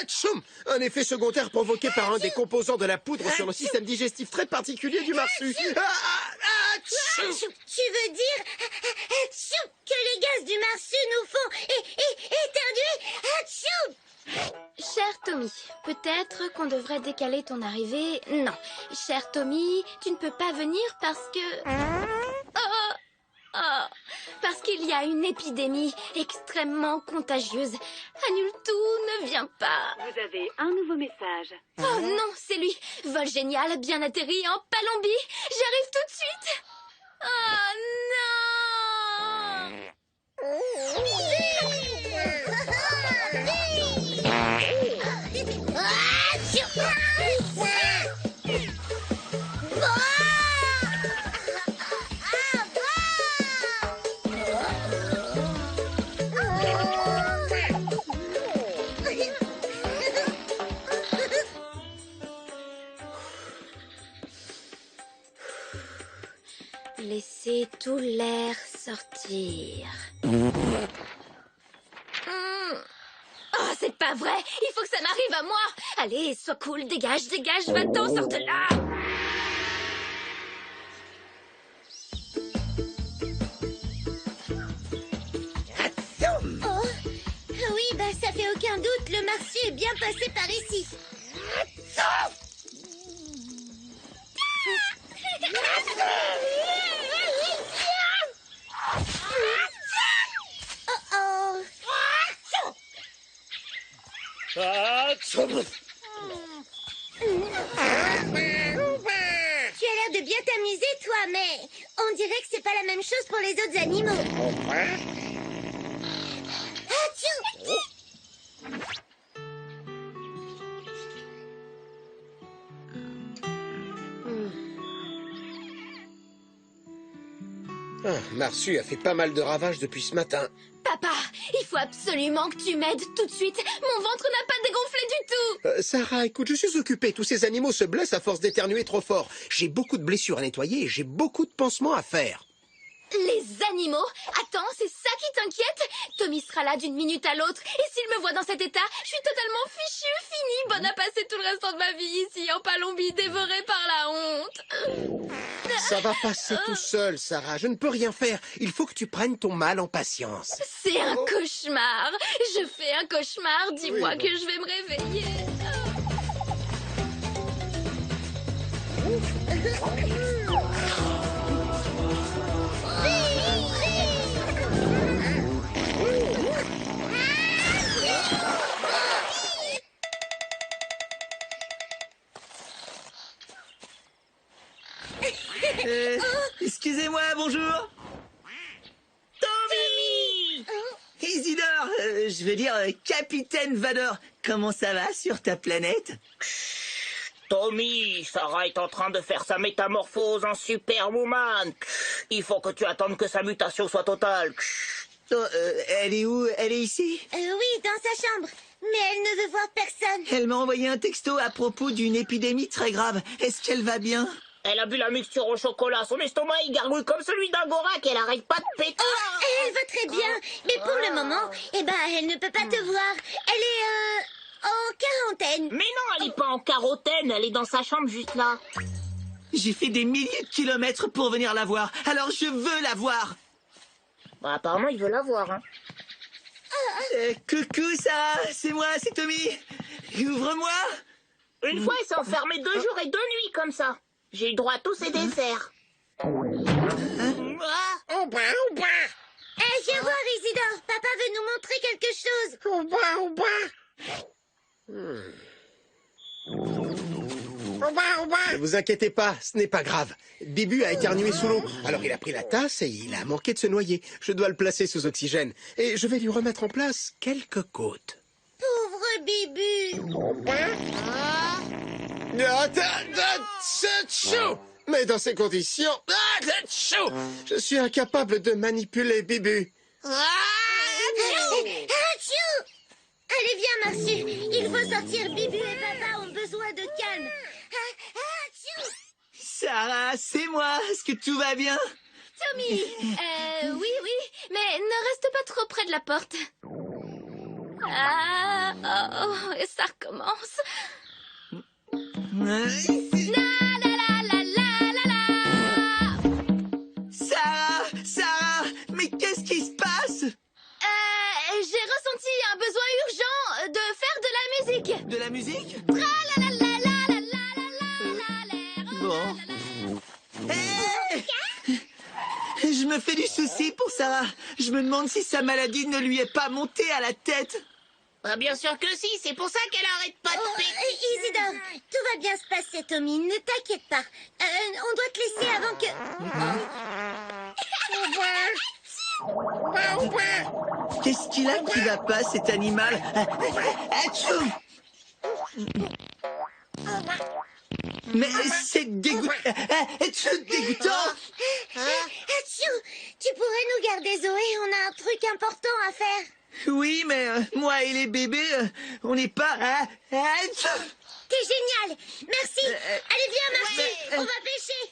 C: Atchoum, un effet secondaire provoqué par un des composants de la poudre sur le système digestif très particulier du Marsu. Atchoum.
B: Tu veux dire atchou, que les gaz du Marsu nous font éternuer? Atchou.
D: Cher Tommy, peut-être qu'on devrait décaler ton arrivée. Non, cher Tommy, tu ne peux pas venir parce que... parce qu'il y a une épidémie extrêmement contagieuse. Annule tout, ne viens pas.
H: Vous avez un nouveau message.
D: Oh non, c'est lui. Vol génial, bien atterri en Palombie. J'arrive tout de suite. Oh non. Laissez tout l'air sortir. Oh, c'est pas vrai! Il faut que ça m'arrive à moi! Allez, sois cool, dégage, dégage, va-t'en, sors de là!
B: Oh, oui, bah ça fait aucun doute, le Marsu est bien passé par ici. Oh, tu as l'air de bien t'amuser, toi, mais on dirait que c'est pas la même chose pour les autres animaux. Atchou!
C: Marsu a fait pas mal de ravages depuis ce matin.
D: Pas Papa, il faut absolument que tu m'aides tout de suite. Mon ventre n'a pas dégonflé du tout.
C: Sarah, écoute, je suis occupé. Tous ces animaux se blessent à force d'éternuer trop fort. J'ai beaucoup de blessures à nettoyer et j'ai beaucoup de pansements à faire.
D: Les animaux? Attends, c'est ça qui t'inquiète? Tommy sera là d'une minute à l'autre. Et s'il me voit dans cet état, je suis totalement fichue, finie, bonne à passer tout le restant de ma vie ici, en Palombie, dévorée par la honte.
C: Ça va passer tout seul, Sarah. Je ne peux rien faire. Il faut que tu prennes ton mal en patience.
D: C'est un cauchemar. Je fais un cauchemar. Dis-moi
C: Oui,
D: que je vais me réveiller.
J: Excusez-moi, bonjour. Tommy! Isidore, je veux dire Capitaine Vador. Comment ça va sur ta planète?
E: Tommy, Sarah est en train de faire sa métamorphose en Superwoman. Il faut que tu attendes que sa mutation soit totale.
J: Oh, elle est où? Elle est ici?
B: Oui, dans sa chambre. Mais elle ne veut voir personne.
J: Elle m'a envoyé un texto à propos d'une épidémie très grave. Est-ce qu'elle va bien?
E: Elle a bu la mixture au chocolat. Son estomac, il gargouille comme celui d'un Gorak. Elle arrête pas de péter.
B: Oh, elle va très bien. Mais pour le moment, elle ne peut pas te voir. Elle est, en quarantaine.
E: Mais non, elle est pas en quarantaine. Elle est dans sa chambre juste là.
J: J'ai fait des milliers de kilomètres pour venir la voir. Alors je veux la voir.
E: Bah, apparemment, il veut la voir, hein.
J: Coucou Sarah, c'est moi, c'est Tommy. Ouvre-moi.
E: Une fois, elle s'est enfermée 2 jours et 2 nuits comme ça. J'ai eu droit à tous ses desserts.
B: Viens voir, Isidore. Papa veut nous montrer quelque chose.
C: Ne vous inquiétez pas, ce n'est pas grave. Bibu a éternué sous l'eau, alors il a pris la tasse et il a manqué de se noyer. Je dois le placer sous oxygène et je vais lui remettre en place quelques côtes.
B: Pauvre Bibu.
C: Mais dans ces conditions, je suis incapable de manipuler Bibu.
B: Achou! Allez, viens, Marsu. Il faut sortir. Bibu et papa ont besoin de calme. Achou!
J: Sarah, c'est moi. Est-ce que tout va bien?
D: Tommy, oui, mais ne reste pas trop près de la porte. Ah, oh, et ça recommence.
J: Sarah, mais qu'est-ce qui se passe?
D: J'ai ressenti un besoin urgent de faire de la musique.
J: De la musique? Bon. Je me fais du souci pour Sarah. Je me demande si sa maladie ne lui est pas montée à la tête.
E: Bah, bien sûr que si, c'est pour ça qu'elle arrête pas de péter.
B: Isidore, tout va bien se passer, Tommy. Ne t'inquiète pas. On doit te laisser avant que...
J: Qu'est-ce qu'il a qui va pas, cet animal? Atchoum! Mais c'est dégoûtant.
B: Achou! Tu pourrais nous garder Zoé, on a un truc important à faire.
J: Oui, mais moi et les bébés, on n'est pas...
B: T'es génial. Merci. Allez, viens, Marcy. On va pêcher.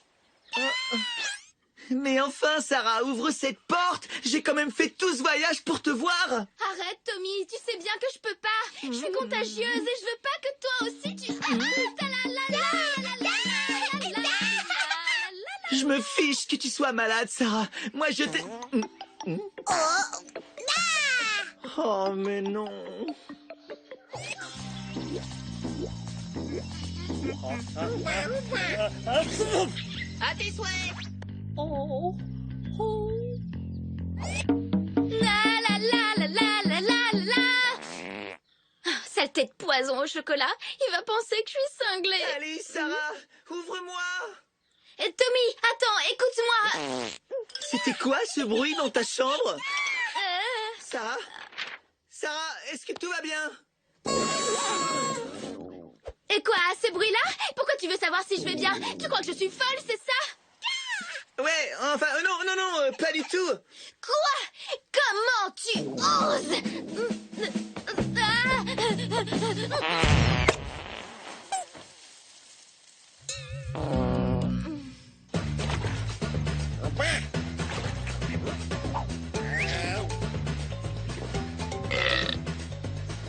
J: Mais enfin, Sarah, ouvre cette porte. J'ai quand même fait tout ce voyage pour te voir.
D: Arrête, Tommy, tu sais bien que je peux pas. Je suis contagieuse et je veux pas que toi aussi tu...
J: Je me fiche que tu sois malade, Sarah. Moi, je t'ai... Oh, mais non.
E: À tes souhaits.
D: Saleté de poison au chocolat. Il va penser que je suis cinglée.
J: Allez, Sarah, ouvre-moi.
D: Tommy, attends, écoute-moi.
J: C'était quoi ce bruit dans ta chambre? Sarah? Sarah, est-ce que tout va bien?
D: Et quoi, ces bruits-là? Pourquoi tu veux savoir si je vais bien? Tu crois que je suis folle, c'est ça?
J: Ouais, enfin, non, pas du tout.
D: Quoi? Comment tu oses?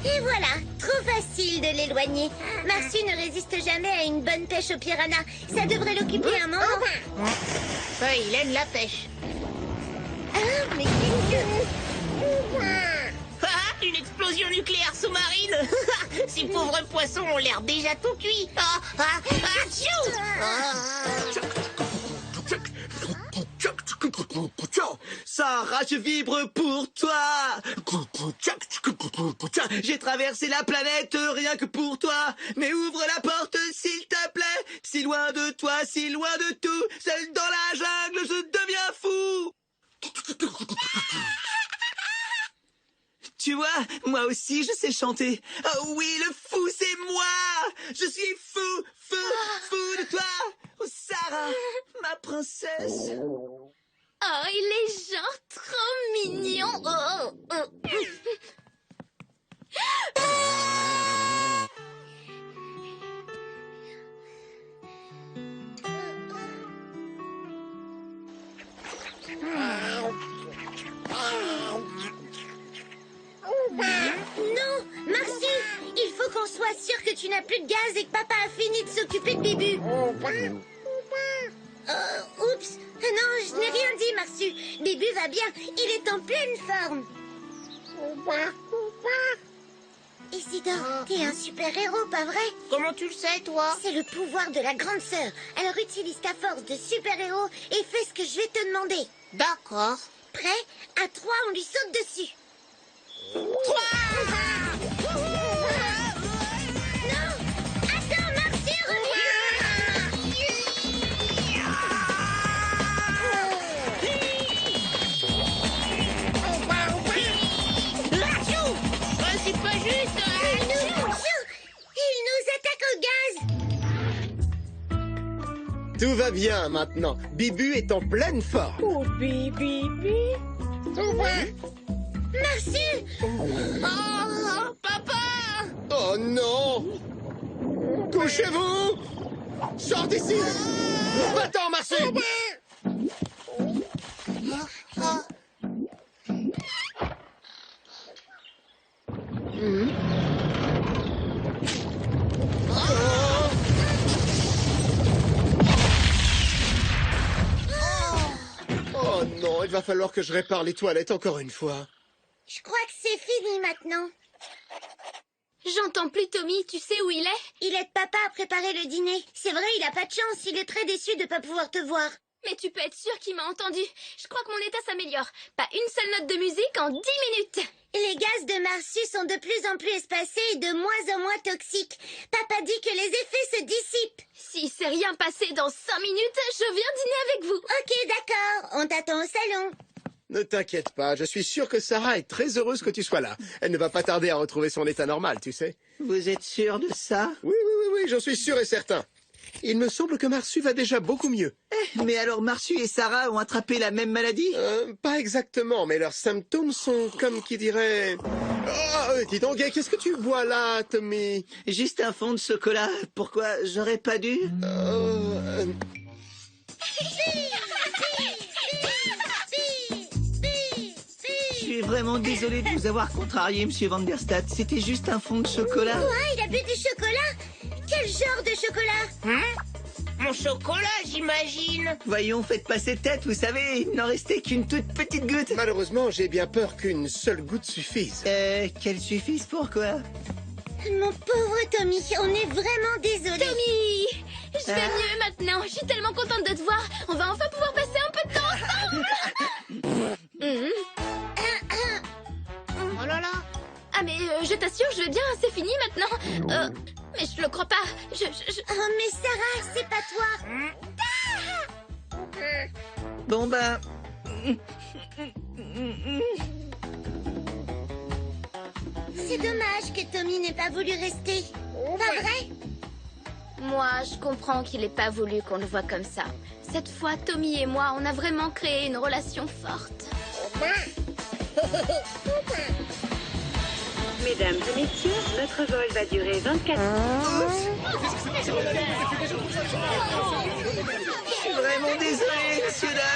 B: Et voilà, trop facile de l'éloigner. Marsu ne résiste jamais à une bonne pêche au piranha. Ça devrait l'occuper un moment.
E: Ouais, il aime la pêche.
B: Ah, mais qu'est-ce que...
E: Ah, une explosion nucléaire sous-marine. Ces pauvres poissons ont l'air déjà tout cuits. Tchou.
J: Sarah, je vibre pour toi. J'ai traversé la planète rien que pour toi. Mais ouvre la porte s'il te plaît. Si loin de toi, si loin de tout. Seul dans la jungle, je deviens fou. Tu vois, moi aussi je sais chanter. Oh oui, le fou c'est moi. Je suis fou, fou, fou de toi. Oh Sarah, ma princesse.
D: Oh, il est genre trop mignon.
B: Non, Marsu, il faut qu'on soit sûr que tu n'as plus de gaz et que papa a fini de s'occuper de Bibu. Oups, non, je n'ai rien dit, Marsu. Bibu va bien, il est en pleine forme. Isidore, t'es un super-héros, pas vrai?
E: Comment tu le sais, toi?
B: C'est le pouvoir de la grande sœur. Alors utilise ta force de super-héros et fais ce que je vais te demander.
E: D'accord.
B: Prêt? À 3, on lui saute dessus. 3! Non! Attends, Marsu,
E: C'est pas juste.
B: il nous attaque au gaz!
C: Tout va bien maintenant. Bibu est en pleine forme.
E: Oh, Bibi.
B: Marsu!
E: Oh, papa.
C: Oh non! Couchez-vous! Sors d'ici! Va-t'en, Marsu! Oh non, il va falloir que je répare les toilettes encore une fois.
B: Je crois que c'est fini maintenant.
D: J'entends plus Tommy, tu sais où il est?
B: Il aide papa à préparer le dîner. C'est vrai, il a pas de chance, il est très déçu de pas pouvoir te voir.
D: Mais tu peux être sûr qu'il m'a entendu. Je crois que mon état s'améliore. Pas une seule note de musique en 10 minutes.
B: Les gaz de Marsu sont de plus en plus espacés et de moins en moins toxiques. Papa dit que les effets se dissipent.
D: Si c'est rien passé dans 5 minutes, je viens dîner avec vous.
B: Ok, d'accord, on t'attend au salon.
C: Ne t'inquiète pas, je suis sûr que Sarah est très heureuse que tu sois là. Elle ne va pas tarder à retrouver son état normal, tu sais.
J: Vous êtes sûr de ça?
C: Oui, j'en suis sûr et certain. Il me semble que Marsu va déjà beaucoup mieux.
J: Mais alors Marsu et Sarah ont attrapé la même maladie?
C: Pas exactement, mais leurs symptômes sont comme qui dirait... Oh, dis donc, qu'est-ce que tu bois là, Tommy?
J: Juste un fond de chocolat. Pourquoi j'aurais pas dû? Je suis vraiment désolé de vous avoir contrarié, Monsieur Van der Stadt. C'était juste un fond de chocolat.
B: Quoi, il a bu du chocolat? Quel genre de chocolat?
E: Mon chocolat, j'imagine.
J: Voyons, faites pas cette tête, vous savez, il n'en restait qu'une toute petite goutte.
C: Malheureusement, j'ai bien peur qu'une seule goutte suffise.
J: Qu'elle suffise pour quoi?
B: Mon pauvre Tommy, on est vraiment désolé.
D: Tommy, je vais mieux maintenant. Je suis tellement contente de te voir. On va enfin pouvoir passer un peu de temps ensemble.
E: Oh là là.
D: Ah mais je t'assure, je vais bien. C'est fini maintenant. Mais je le crois pas.
B: Oh, mais Sarah, c'est pas toi.
J: Bon ben...
B: C'est dommage que Tommy n'ait pas voulu rester. Pas vrai?
D: Moi, je comprends qu'il ait pas voulu qu'on le voie comme ça. Cette fois, Tommy et moi, on a vraiment créé une relation forte.
H: Mesdames et messieurs, notre vol va durer 24 heures.
J: Je suis vraiment désolé, monsieur, dame.